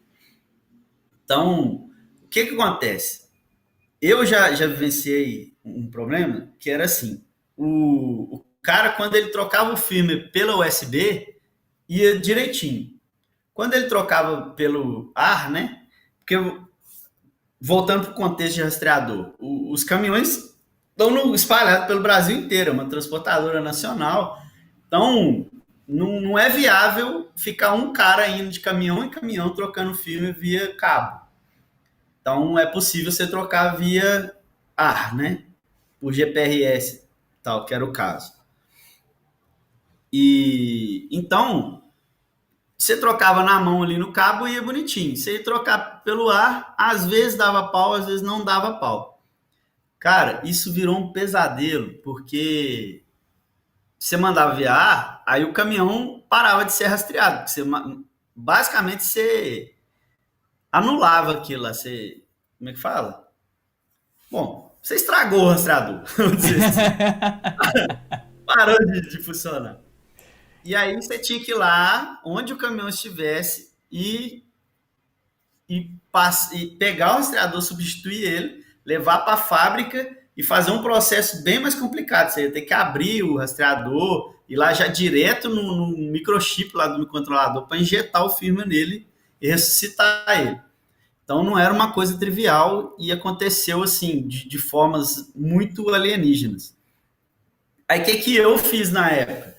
Então, o que que acontece? Eu já vivenciei um problema que era assim, o cara, quando ele trocava o firmware pela USB, ia direitinho. Quando ele trocava pelo ar, né? Porque voltando para o contexto de rastreador, os caminhões estão espalhados pelo Brasil inteiro, é uma transportadora nacional. Então, não é viável ficar um cara indo de caminhão em caminhão trocando firmware via cabo. Então, é possível você trocar via ar, né? Por GPRS, tal, que era o caso. E então, você trocava na mão ali no cabo e ia bonitinho. Você ia trocar pelo ar, às vezes dava pau, às vezes não dava pau. Cara, isso virou um pesadelo, porque você mandava via ar, aí o caminhão parava de ser rastreado. Basicamente, você anulava aquilo lá. Você, como é que fala? Bom, você estragou o rastreador, vamos dizer assim. Parou de funcionar. E aí você tinha que ir lá, onde o caminhão estivesse, e pegar o rastreador, substituir ele, levar para a fábrica e fazer um processo bem mais complicado. Você ia ter que abrir o rastreador, ir lá já direto no microchip lá do microcontrolador para injetar o firmware nele e ressuscitar ele. Então não era uma coisa trivial e aconteceu assim, de formas muito alienígenas. Aí o que eu fiz na época?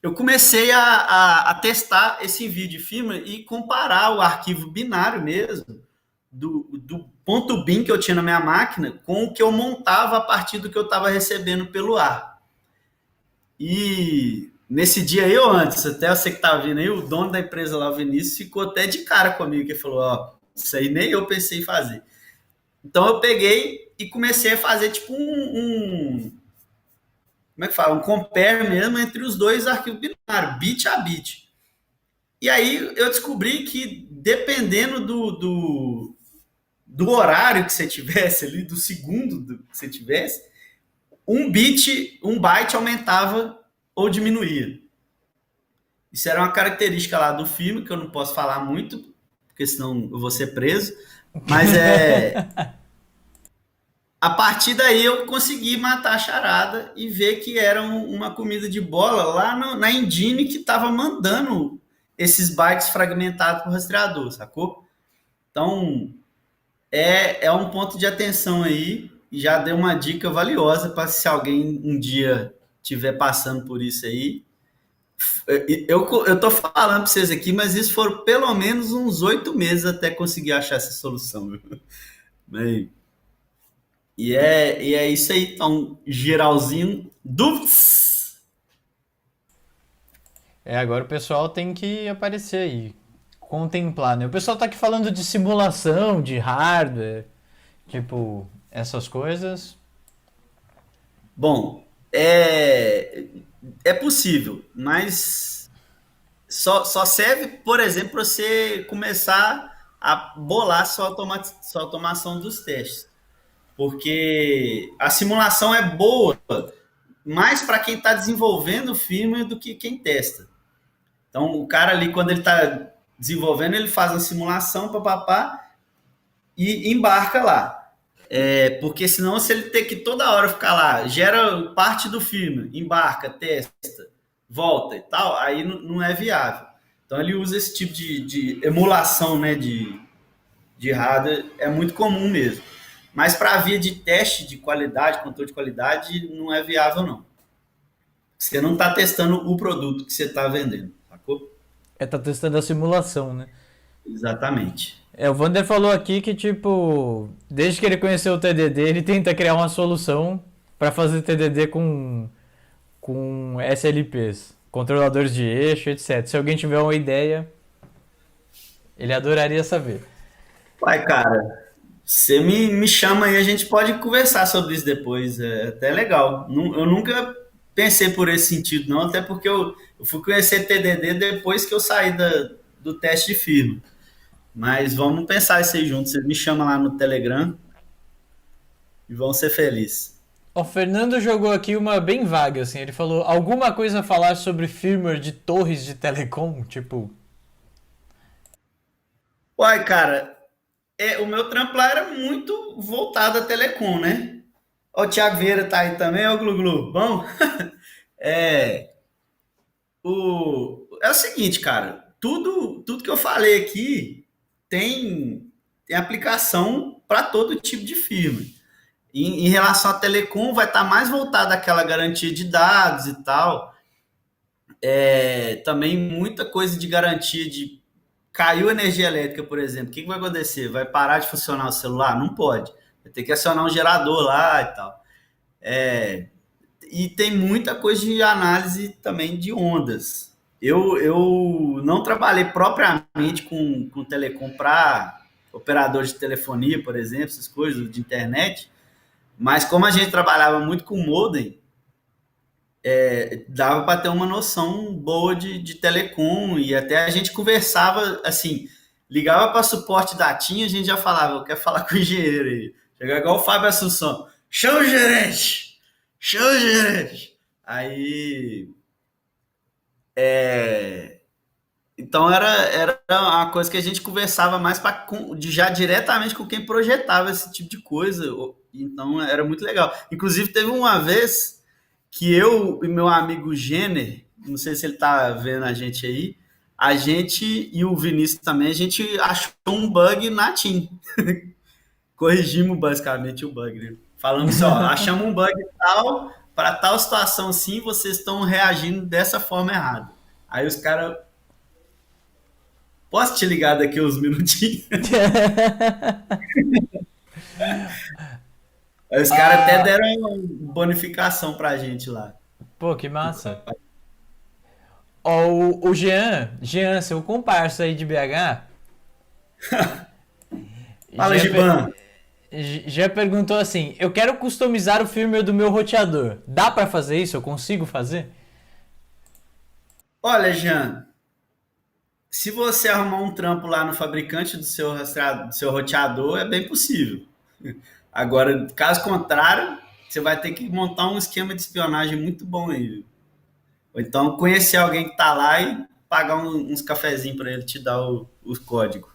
Eu comecei a testar esse envio de firmware e comparar o arquivo binário mesmo, do ponto .bin que eu tinha na minha máquina, com o que eu montava a partir do que eu estava recebendo pelo ar. E nesse dia eu antes, até você que estava vindo aí, o dono da empresa lá, o Vinícius, ficou até de cara comigo, que falou, ó, isso aí nem eu pensei em fazer. Então eu peguei e comecei a fazer tipo como é que fala? Um compare mesmo entre os dois arquivos binários, bit a bit. E aí eu descobri que dependendo do horário que você tivesse ali, do segundo que você tivesse, um byte aumentava ou diminuía. Isso era uma característica lá do filme, que eu não posso falar muito, porque senão eu vou ser preso. Mas a partir daí eu consegui matar a charada e ver que era uma comida de bola lá na engine que estava mandando esses bytes fragmentados para o rastreador, sacou? Então, é um ponto de atenção aí e já deu uma dica valiosa para se alguém um dia estiver passando por isso aí. Eu tô falando para vocês aqui, mas isso foram pelo menos uns 8 meses até conseguir achar essa solução. Viu? Bem, e é isso aí, então, geralzinho. Dúvidas? É, agora o pessoal tem que aparecer aí, contemplar, né? O pessoal tá aqui falando de simulação, de hardware, tipo, essas coisas. Bom, é possível, mas só serve, por exemplo, para você começar a bolar sua automação dos testes. Porque a simulação é boa mais para quem está desenvolvendo o firmware do que quem testa. Então, o cara ali, quando ele está desenvolvendo, ele faz uma simulação, papapá, e embarca lá. Porque senão, se ele ter que toda hora ficar lá, gera parte do firmware, embarca, testa, volta e tal, aí não é viável. Então, ele usa esse tipo de emulação, né, de hardware, é muito comum mesmo. Mas para a via de teste de qualidade, controle de qualidade, não é viável, não. Você não está testando o produto que você está vendendo, sacou? É, tá testando a simulação, né? Exatamente. É, o Vander falou aqui que, tipo, desde que ele conheceu o TDD, ele tenta criar uma solução para fazer TDD com SLPs, controladores de eixo, etc. Se alguém tiver uma ideia, ele adoraria saber. Vai, cara, você me chama aí, a gente pode conversar sobre isso depois. É até legal. Eu nunca pensei por esse sentido, não, até porque eu fui conhecer TDD depois que eu saí do teste de firma. Mas vamos pensar isso aí juntos. Você me chama lá no Telegram e vão ser felizes. O Fernando jogou aqui uma bem vaga, assim. Ele falou alguma coisa a falar sobre firmware de torres de telecom, tipo. Uai, cara, o meu trampo lá era muito voltado a telecom, né? Ó, o Thiago Vieira tá aí também, ó, o Glu Glu. Bom, é, é o seguinte, cara, tudo que eu falei aqui tem aplicação para todo tipo de firma. Em relação a telecom, vai estar mais voltado àquela garantia de dados e tal. Também muita coisa de garantia de caiu energia elétrica, por exemplo. O que vai acontecer? Vai parar de funcionar o celular? Não pode. Vai ter que acionar um gerador lá e tal. E tem muita coisa de análise também de ondas. Eu não trabalhei propriamente com telecom para operadores de telefonia, por exemplo, essas coisas de internet, mas como a gente trabalhava muito com modem, dava para ter uma noção boa de telecom e até a gente conversava assim, ligava para suporte da TIM, a gente já falava, eu quero falar com o engenheiro aí. Chegava igual o Fábio Assunção, chama o gerente! Chama o gerente! Aí então era uma coisa que a gente conversava mais já diretamente com quem projetava esse tipo de coisa. Então era muito legal. Inclusive teve uma vez que eu e meu amigo Jenner, não sei se ele tá vendo a gente aí, a gente e o Vinícius também, a gente achou um bug na TIM. Corrigimos basicamente o bug, né? Falamos assim, ó, achamos um bug tal, para tal situação sim, vocês estão reagindo dessa forma errada. Aí os caras, posso te ligar daqui uns minutinhos? Aí os caras até Ah, deram uma bonificação pra gente lá. pô, que massa. Ó, o Jean, seu comparsa aí de BH, Fala, já, Giban. já perguntou assim: eu quero customizar o firmware do meu roteador. Dá pra fazer isso? Eu consigo fazer? Olha, Jean, se você arrumar um trampo lá no fabricante do seu roteador, é bem possível. Agora, caso contrário, você vai ter que montar um esquema de espionagem muito bom aí. Viu? Ou então conhecer alguém que tá lá pagar uns cafezinhos para ele te dar o código.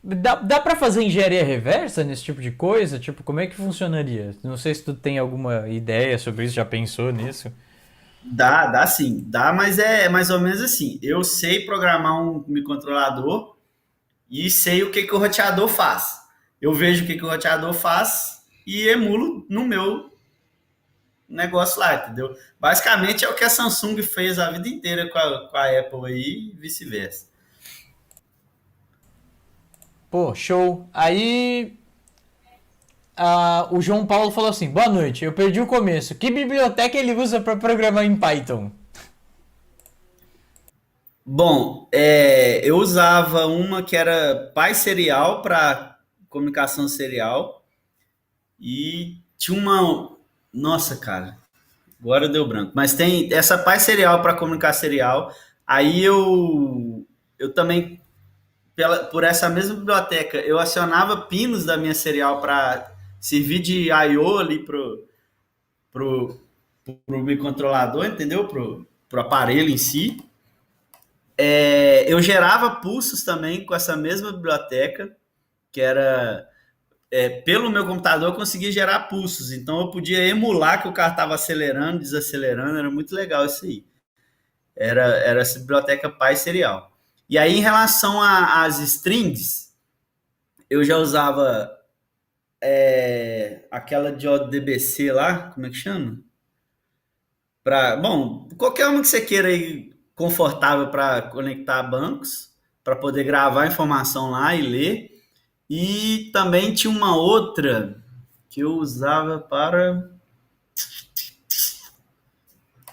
Dá pra fazer engenharia reversa nesse tipo de coisa? Tipo, como é que funcionaria? Não sei se tu tem alguma ideia sobre isso, já pensou nisso? Dá sim, dá, mas é mais ou menos assim. Eu sei programar um microcontrolador e sei o que, que o roteador faz. Eu vejo o que, que o roteador faz e emulo no meu negócio lá, entendeu? Basicamente é o que a Samsung fez a vida inteira com a Apple aí e vice-versa. Pô, show. Aí o João Paulo falou assim: Boa noite, eu perdi o começo. Que biblioteca ele usa pra programar em Python? Bom, eu usava uma que era PySerial para comunicação serial e tinha uma. Nossa, cara, agora deu branco. Mas tem essa PySerial para comunicar serial. Aí eu também, por essa mesma biblioteca, eu acionava pinos da minha serial para servir de I/O ali pro, pro microcontrolador, entendeu? Pro aparelho em si. Eu gerava pulsos também com essa mesma biblioteca, que era pelo meu computador eu conseguia gerar pulsos, então eu podia emular que o carro estava acelerando, desacelerando, era muito legal isso aí. Era essa biblioteca Py serial. E aí, em relação às strings, eu já usava aquela de ODBC lá, como é que chama? Bom, qualquer uma que você queira aí confortável para conectar bancos, para poder gravar informação lá e ler. E também tinha uma outra que eu usava para.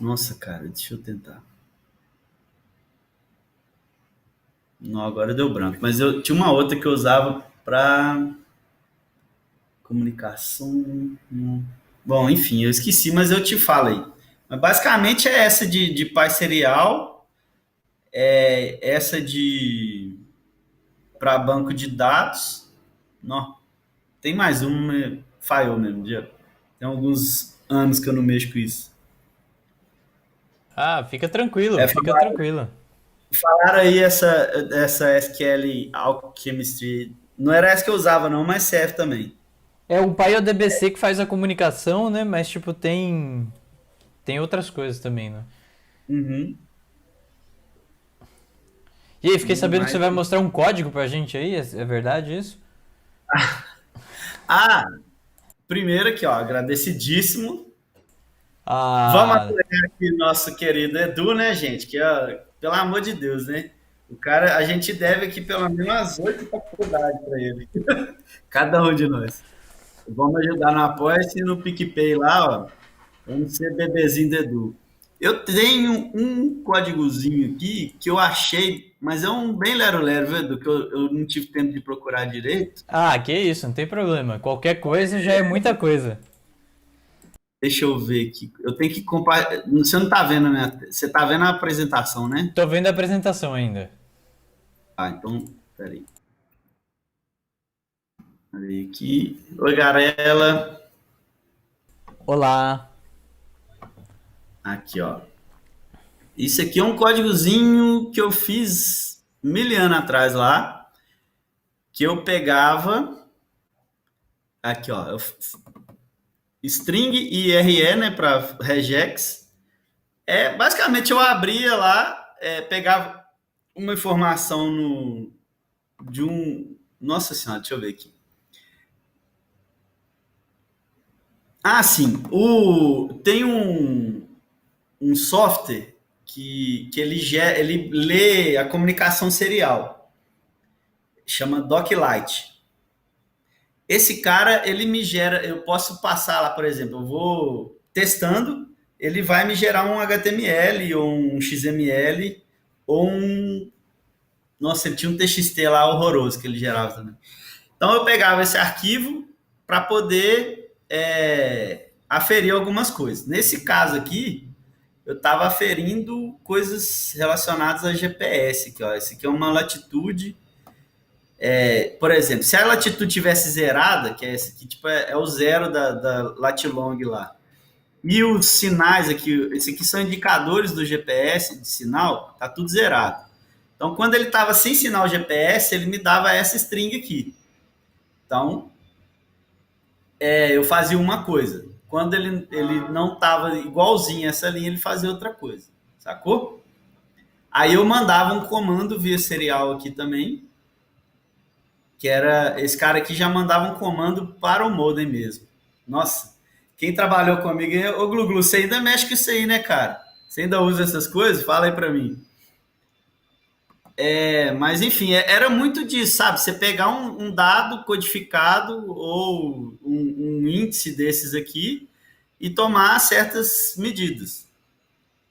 Nossa, cara, deixa eu tentar. Não, agora deu branco. Mas eu tinha uma outra que eu usava para comunicação. Bom, enfim, eu esqueci, mas eu te falo aí. Mas basicamente é essa de pai serial, essa de para banco de dados. Não, tem mais uma, falhou mesmo. Já. Tem alguns anos que eu não mexo com isso. Ah, fica tranquilo, É, fica tranquilo. falaram aí essa SQL Alchemistry. Não era essa que eu usava, não, mas serve também. É o PyODBC que faz a comunicação, né? Mas, tipo, tem outras coisas também, né? Uhum. E aí, fiquei No sabendo que você mais. vai mostrar um código pra gente aí, é verdade isso? Ah, primeiro aqui, ó, agradecidíssimo. Vamos Ah, apoiar aqui nosso querido Edu, né, gente? Que, ó, pelo amor de Deus, né? O cara, a gente deve aqui pelo menos umas 8 faculdades para ele. Cada um de nós. Vamos ajudar no Apoia-se e no PicPay lá, ó. Vamos ser bebezinho do Edu. Eu tenho um códigozinho aqui que eu achei, mas é um bem lero-lero, viu, Edu? Que eu não tive tempo de procurar direito. que isso, não tem problema. Qualquer coisa já é muita coisa. Deixa eu ver aqui. Eu tenho que compartilhar. Você não tá vendo a minha. Você tá vendo a apresentação, né? Tô vendo a apresentação ainda. Ah, então, peraí. Peraí aqui. Oi, Garela. Olá. Aqui, ó. Isso aqui é um códigozinho que eu fiz 1000 anos atrás lá, que eu pegava. Aqui, ó. String e IRE, né, para regex. Basicamente eu abria lá, pegava uma informação de um. Nossa senhora, deixa eu ver aqui. Ah, sim. Tem um software que ele lê a comunicação serial. Chama Doclite. Esse cara, ele me gera. Eu posso passar lá, por exemplo, eu vou testando, ele vai me gerar um HTML ou um XML ou um. Nossa, ele tinha um TXT lá horroroso que ele gerava também. Então eu pegava esse arquivo para poder aferir algumas coisas. Nesse caso aqui, eu estava aferindo coisas relacionadas a GPS. Aqui, ó. Esse aqui é uma latitude. Por exemplo, se a latitude tivesse zerada, que é esse aqui, tipo, é o zero da latilong lá. E os sinais aqui, esse aqui são indicadores do GPS de sinal, tá tudo zerado. Então, quando ele estava sem sinal GPS, ele me dava essa string aqui. Então, eu fazia uma coisa. Quando ele não estava igualzinho essa linha, ele fazia outra coisa. Sacou? Aí eu mandava um comando via serial aqui também, que era esse cara aqui já mandava um comando para o modem mesmo. Nossa, quem trabalhou comigo, ô Gluglu, você ainda mexe com isso aí, né, cara? Você ainda usa essas coisas? Fala aí para mim. Mas enfim, era muito disso, sabe? Você pegar um dado codificado ou um índice desses aqui e tomar certas medidas.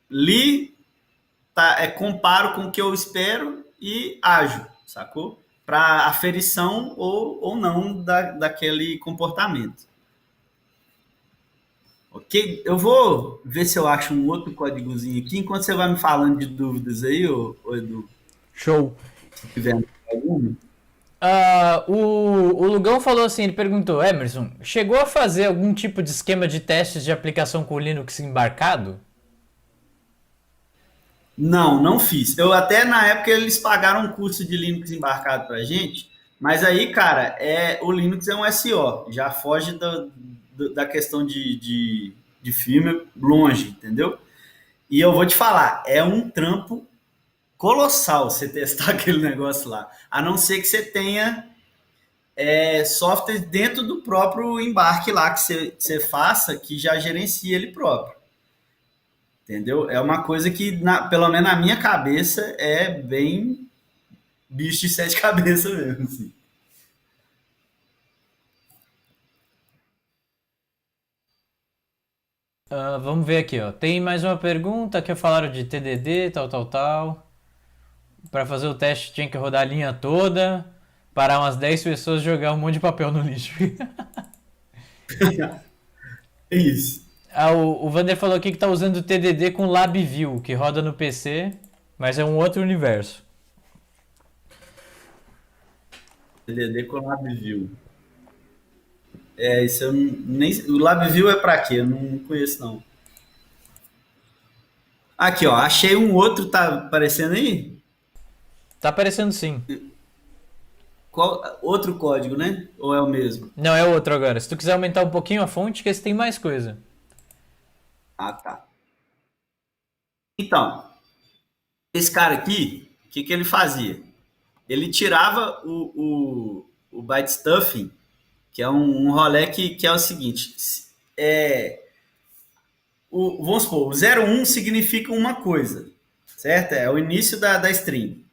Li, tá, comparo com o que eu espero e ajo, sacou? Para aferição ou não daquele comportamento. Ok? Eu vou ver se eu acho um outro códigozinho aqui, enquanto você vai me falando de dúvidas aí, ô Edu, Show. se tiver alguma. O Lugão falou assim, ele perguntou, Emerson, chegou a fazer algum tipo de esquema de testes de aplicação com Linux embarcado? Não, não fiz. Eu até na época eles pagaram um curso de Linux embarcado pra gente, mas aí, cara, o Linux é um SO, já foge da questão de firmware longe, entendeu? E eu vou te falar, é um trampo colossal você testar aquele negócio lá. A não ser que você tenha software dentro do próprio embarque lá que você faça, que já gerencia ele próprio. Entendeu? É uma coisa que, pelo menos na minha cabeça, é bem bicho de sete cabeças mesmo. Assim. Vamos ver aqui, ó. Tem mais uma pergunta que falaram de TDD, tal, tal, tal. Para fazer o teste tinha que rodar a linha toda, parar umas 10 pessoas e jogar um monte de papel no lixo. É isso. O Vander falou aqui que tá usando o TDD com LabVIEW, que roda no PC, mas é um outro universo. TDD com LabVIEW. Isso eu nem. O LabVIEW é pra quê? Eu não conheço, não. Aqui, ó. Achei um outro, tá aparecendo aí? Tá aparecendo sim. Outro código, né? Ou é o mesmo? Não, é outro agora. Se tu quiser aumentar um pouquinho a fonte, que esse tem mais coisa. Ah, tá. Então, esse cara aqui, o que ele fazia? Ele tirava o byte stuffing, que é um rolê que é o seguinte: vamos supor, o 01 significa uma coisa, certo? É o início da string.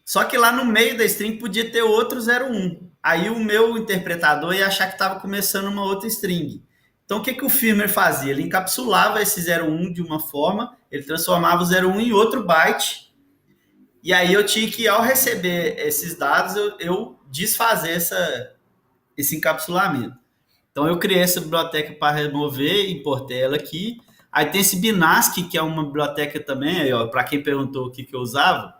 Só que lá no meio da string podia ter outro 01. Aí o meu interpretador ia achar que estava começando uma outra string. Então o que o firmware fazia? Ele encapsulava esse 01 de uma forma, ele transformava o 01 em outro byte. E aí eu tinha que, ao receber esses dados, eu desfazer esse encapsulamento. Então eu criei essa biblioteca para remover, importei ela aqui. Aí tem esse Binask, que é uma biblioteca também, para quem perguntou o que eu usava.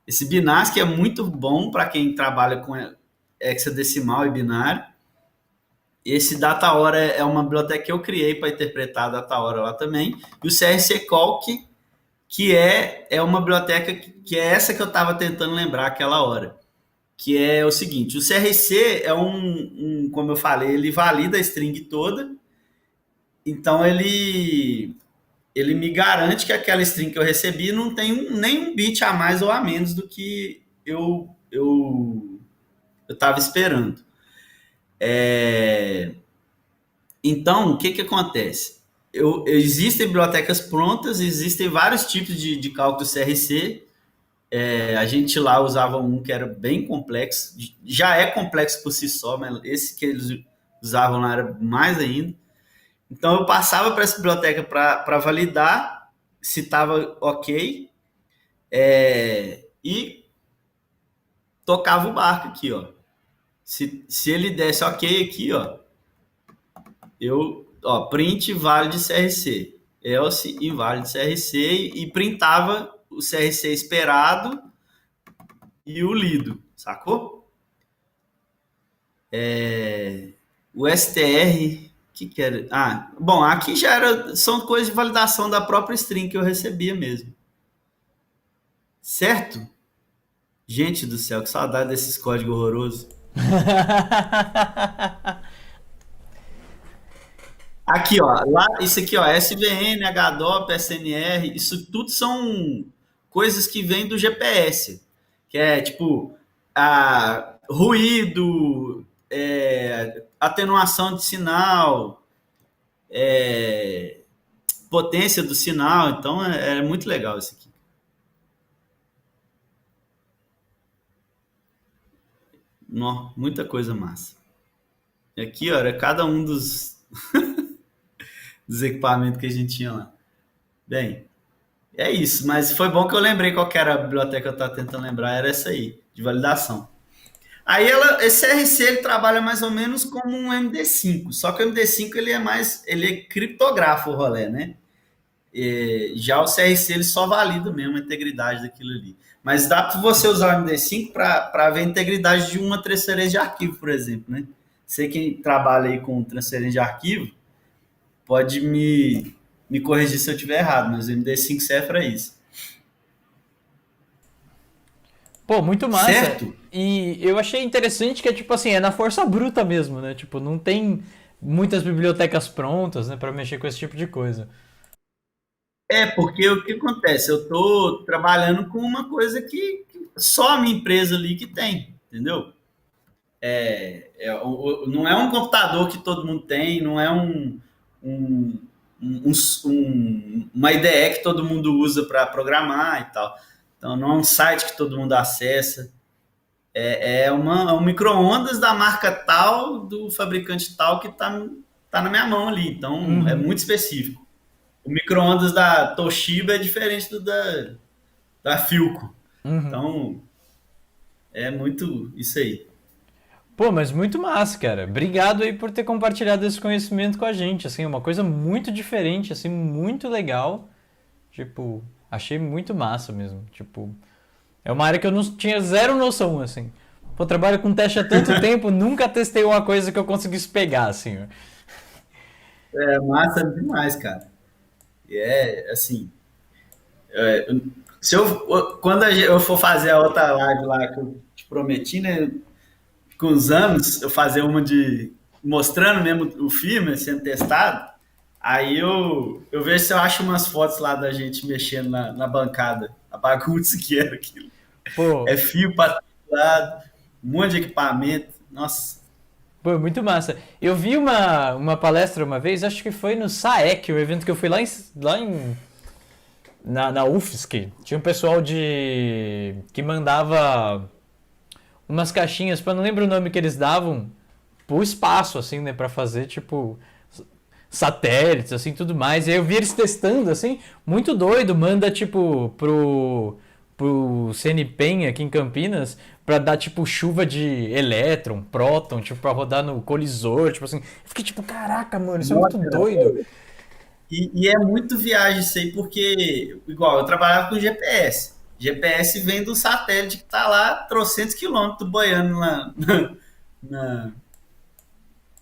Esse Binask é muito bom para quem trabalha com hexadecimal e binário. Esse DataHora é uma biblioteca que eu criei para interpretar a DataHora lá também. E o CRC Calc, que é uma biblioteca que é essa que eu estava tentando lembrar aquela hora. Que é o seguinte, o CRC é como eu falei, ele valida a string toda, então ele me garante que aquela string que eu recebi não tem nenhum bit a mais ou a menos do que eu estava esperando. Então, o que acontece? Existem bibliotecas prontas, existem vários tipos de cálculo CRC. A gente lá usava um que era bem complexo, já é complexo por si só, mas esse que eles usavam lá era mais ainda. Então eu passava para essa biblioteca para validar se estava ok e tocava o barco aqui, ó. Se ele desse ok aqui, print inválido de CRC, else inválido de CRC e printava o CRC esperado e o lido, sacou? O STR, que era? Ah, bom, aqui já era, são coisas de validação da própria string que eu recebia mesmo. Certo? Gente do céu, que saudade desses códigos horrorosos. Aqui, ó, lá, isso aqui, ó, SVN, HDOP, SNR, isso tudo são coisas que vêm do GPS, que é tipo ruído, atenuação de sinal, é, potência do sinal, então é muito legal isso aqui. Nó, muita coisa massa. E aqui, ó, era cada um dos equipamentos que a gente tinha lá. Bem, é isso, mas foi bom que eu lembrei qual que era a biblioteca que eu estava tentando lembrar, era essa aí, de validação. Aí esse RC ele trabalha mais ou menos como um MD5, só que o MD5 ele é criptográfico o rolê, né? Já o CRC ele só valida mesmo a integridade daquilo ali. Mas dá para você usar o MD5 para ver a integridade de uma transferência de arquivo, por exemplo, né? Você que trabalha aí com transferência de arquivo, pode me corrigir se eu estiver errado, mas o MD5 serve para isso. Pô, muito massa. Certo? E eu achei interessante que é tipo assim, é na força bruta mesmo, né? Tipo, não tem muitas bibliotecas prontas, né, pra mexer com esse tipo de coisa. Porque o que acontece? Eu estou trabalhando com uma coisa que só a minha empresa ali que tem, entendeu? Não é um computador que todo mundo tem, não é um, uma IDE que todo mundo usa para programar e tal. Então, não é um site que todo mundo acessa. É um micro-ondas da marca tal, do fabricante tal, que tá na minha mão ali. Então, é Uhum, muito específico. O micro-ondas da Toshiba é diferente da Philco. uhum. Então, é muito isso aí. Pô, mas muito massa, cara. Obrigado aí por ter compartilhado esse conhecimento com a gente, assim, uma coisa muito diferente, assim, muito legal. Tipo, achei muito massa mesmo. Tipo, é uma área que eu não tinha zero noção, assim. Pô, trabalho com teste há tanto tempo, nunca testei uma coisa que eu conseguisse pegar, assim. Ó. É massa demais, cara. Assim, é, se eu, quando eu for fazer a outra live lá que eu te prometi, né? Com os anos, eu fazer uma de mostrando mesmo o filme sendo testado, aí eu vejo se eu acho umas fotos lá da gente mexendo na bancada, a bagunça que era aquilo. É Pô, fio para todo lado, um monte de equipamento, nossa. pô, muito massa. Eu vi uma palestra uma vez, acho que foi no SAEC, o evento que eu fui na UFSC. Tinha um pessoal que mandava umas caixinhas, eu não lembro o nome que eles davam, pro espaço, assim, né, pra fazer, tipo, satélites, assim, tudo mais. E aí eu vi eles testando, assim, muito doido, manda, tipo, pro CNPEM aqui em Campinas pra dar, tipo, chuva de elétron, próton, tipo, pra rodar no colisor, tipo assim. Eu fiquei tipo, caraca, mano, isso é muito Nossa, doido. e é muito viagem isso aí, porque, igual, eu trabalhava com GPS. GPS vem do satélite que está lá trocentos quilômetros boiando na,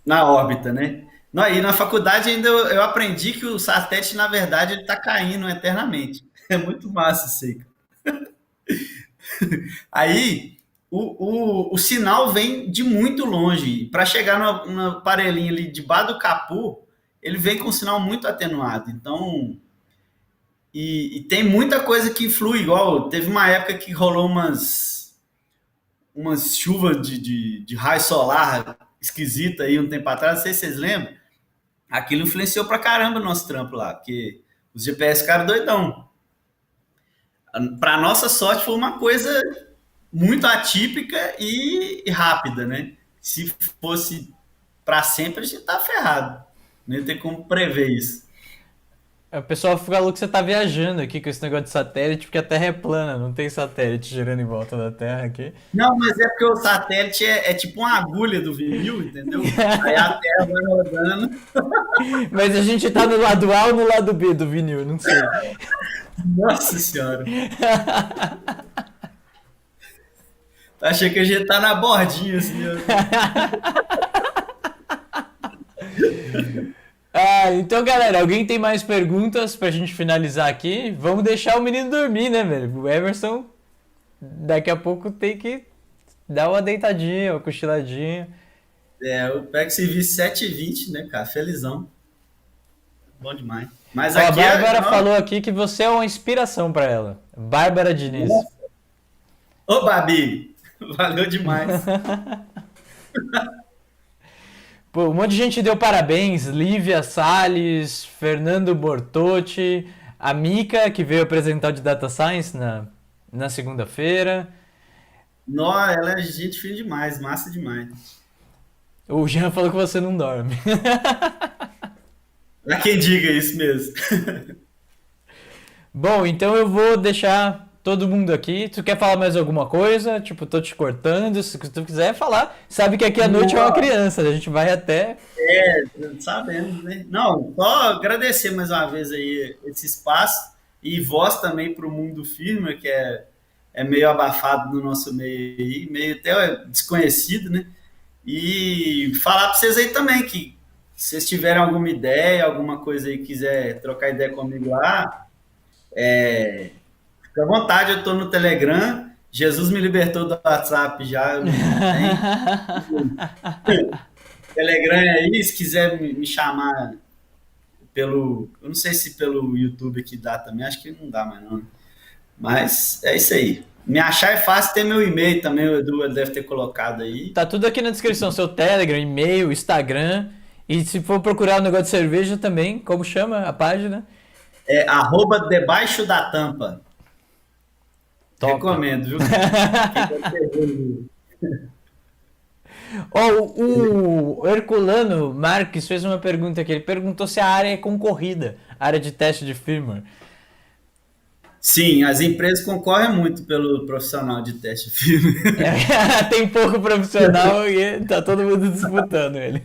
na órbita, né? E na faculdade ainda eu aprendi que o satélite, na verdade, ele está caindo eternamente. É muito massa isso aí. Aí o sinal vem de muito longe. Para chegar no aparelhinho ali debaixo do capô, ele vem com um sinal muito atenuado. Então, e tem muita coisa que flui, igual teve uma época que rolou umas chuvas de raio solar esquisita aí um tempo atrás, não sei se vocês lembram. Aquilo influenciou pra caramba o nosso trampo lá, porque os GPS ficaram doidão. Para nossa sorte, foi uma coisa muito atípica e rápida, né? Se fosse para sempre, a gente tá ferrado. Não ia ter como prever isso. O pessoal falou que você tá viajando aqui com esse negócio de satélite, porque a Terra é plana, não tem satélite girando em volta da Terra aqui. Não, mas é porque o satélite é tipo uma agulha do vinil, entendeu? Aí a Terra vai rodando. Mas a gente tá no lado A ou no lado B do vinil, não sei. Nossa Senhora. Achei que a gente tá na bordinha, assim. Ó. Ah, então, galera, alguém tem mais perguntas pra gente finalizar aqui? Vamos deixar o menino dormir, né, velho? O Emerson daqui a pouco tem que dar uma deitadinha, uma cochiladinha. Eu pego serviço 7h20, né, cara? Felizão. Bom demais. Mas Ó, a aqui é. Bárbara falou aqui que você é uma inspiração pra ela. Bárbara Diniz. Ô, Babi! Valeu demais. Pô, um monte de gente deu parabéns. Lívia Salles, Fernando Bortotti, a Mica, que veio apresentar o de Data Science na segunda-feira. Nossa, ela é gente fina demais, massa demais. O Jean falou que você não dorme. Há quem diga isso mesmo. Bom, então eu vou deixar todo mundo aqui. Tu quer falar mais alguma coisa? Tipo, tô te cortando. Se tu quiser falar, sabe que aqui à noite é uma Nossa, criança. A gente vai até. sabemos, né? Não, só agradecer mais uma vez aí esse espaço e voz também para o mundo firme, que é meio abafado no nosso meio aí, meio até desconhecido, né? E falar para vocês aí também que se vocês tiverem alguma ideia, alguma coisa aí, quiser trocar ideia comigo lá, fica à vontade, eu estou no Telegram. Jesus me libertou do WhatsApp já, eu não tenho. Telegram aí, se quiser me chamar pelo. Eu não sei se pelo YouTube aqui dá também, acho que não dá mais não. Mas é isso aí. Me achar é fácil, tem meu e-mail também, o Edu deve ter colocado aí. Tá tudo aqui na descrição. Seu Telegram, e-mail, Instagram. E se for procurar o negócio de cerveja também, como chama a página? É arroba debaixo da tampa. Top. Recomendo, viu? Quem quer cerveja. Ó, o Herculano Marques fez uma pergunta aqui. Ele perguntou se a área é concorrida, a área de teste de firmware. Sim, as empresas concorrem muito pelo profissional de teste firme. Tem pouco profissional e tá todo mundo disputando ele.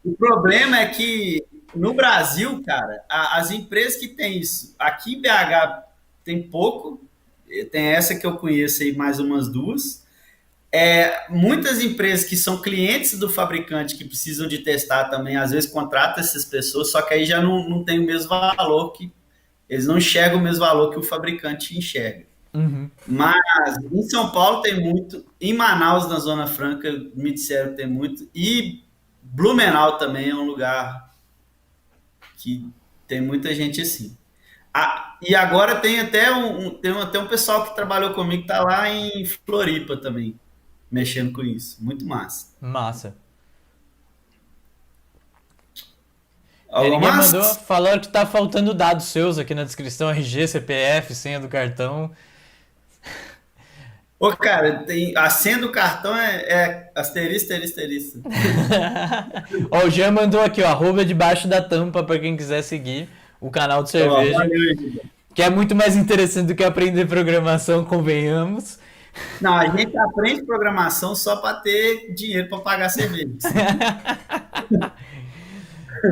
O problema é que no Brasil, cara, as empresas que têm isso, aqui em BH tem pouco, tem essa que eu conheço aí mais umas duas. Muitas empresas que são clientes do fabricante que precisam de testar também, às vezes contratam essas pessoas, só que aí já não tem o mesmo valor que eles não enxergam o mesmo valor que o fabricante enxerga. Uhum. Mas em São Paulo tem muito, em Manaus, na Zona Franca, me disseram que tem muito, e Blumenau também é um lugar que tem muita gente assim. E agora tem até tem um pessoal que trabalhou comigo que está lá em Floripa também, mexendo com isso. Muito massa. Massa. Algo Ninguém mandou, mais? falaram que tá faltando dados seus aqui na descrição, RG, CPF, senha do cartão. Ô, cara, a senha do cartão é asterisco, asterisco, asterisco. Ó, o Jean mandou aqui, ó, arroba debaixo da tampa pra quem quiser seguir o canal de Ó, cerveja, valeu, que é muito mais interessante do que aprender programação, convenhamos. não, a gente aprende programação só para ter dinheiro para pagar cerveja.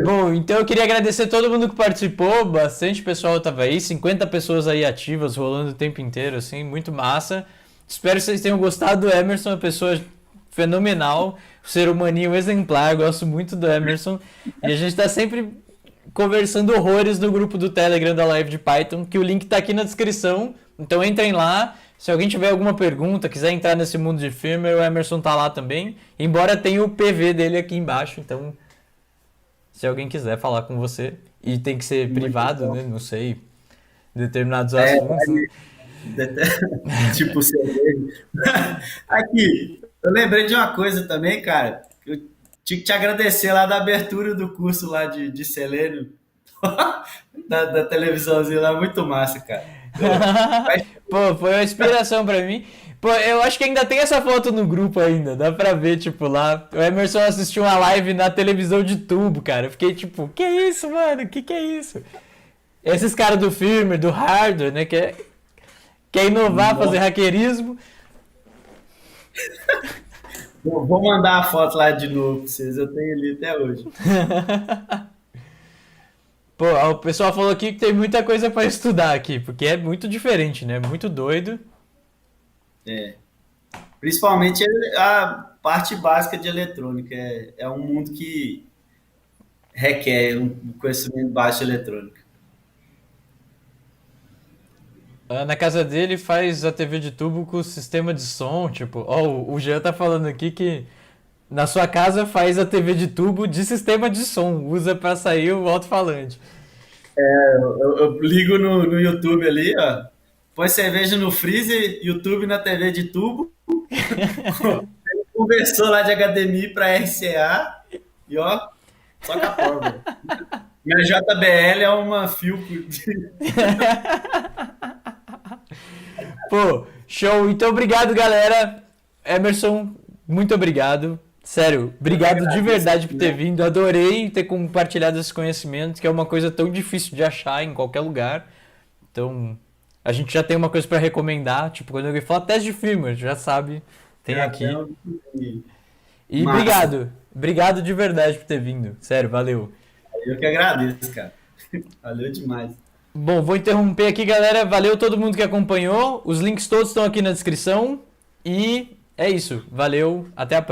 Bom, então eu queria agradecer todo mundo que participou, bastante pessoal tava aí, 50 pessoas aí ativas, rolando o tempo inteiro, assim, muito massa. Espero que vocês tenham gostado do Emerson, uma pessoa fenomenal, um ser humaninho exemplar, gosto muito do Emerson. E a gente tá sempre conversando horrores no grupo do Telegram da Live de Python, que o link tá aqui na descrição, então entrem lá. Se alguém tiver alguma pergunta, quiser entrar nesse mundo de firmware, o Emerson tá lá também, embora tenha o PV dele aqui embaixo, então... Se alguém quiser falar com você, e tem que ser Muito privado, bom. né? Não sei, determinados É, assuntos, né? tipo cerveja. Aqui, eu lembrei de uma coisa também, cara. Eu tinha que te agradecer lá da abertura do curso lá de Selênio, da televisãozinha lá, muito massa, cara. Faz Pô, foi uma inspiração pra mim. Pô, eu acho que ainda tem essa foto no grupo ainda, dá pra ver, tipo, lá. O Emerson assistiu uma live na televisão de tubo, cara. Eu fiquei tipo, que é isso, mano? Que é isso? Esses caras do firmware, do hardware, né? Quer inovar, fazer hackerismo. Vou mandar a foto lá de novo pra vocês, eu tenho ali até hoje. Pô, o pessoal falou aqui que tem muita coisa pra estudar aqui, porque é muito diferente, né? Muito doido. É. Principalmente a parte básica de eletrônica. É um mundo que requer um conhecimento baixo de eletrônica. Na casa dele faz a TV de tubo com sistema de som, tipo, ó, o Jean tá falando aqui que na sua casa faz a TV de tubo de sistema de som, usa pra sair o alto-falante. Eu ligo no YouTube ali, ó. Põe cerveja no freezer, YouTube na TV de tubo, conversor lá de HDMI para RCA e ó, só com a pau, velho. Minha JBL é uma Philco. Pô, show. Então, obrigado, galera. Emerson, muito obrigado. Sério, Eu que obrigado de agradeço, verdade por ter né? vindo. Adorei ter compartilhado esse conhecimento, que é uma coisa tão difícil de achar em qualquer lugar. Então, a gente já tem uma coisa pra recomendar. Tipo, quando alguém fala teste de firmware, já sabe, tem Já tem aqui. E massa. obrigado. Obrigado de verdade por ter vindo. Sério, valeu. Eu que agradeço, cara. Valeu demais. Bom, vou interromper aqui, galera. Valeu todo mundo que acompanhou. Os links todos estão aqui na descrição. E é isso. Valeu. Até a próxima.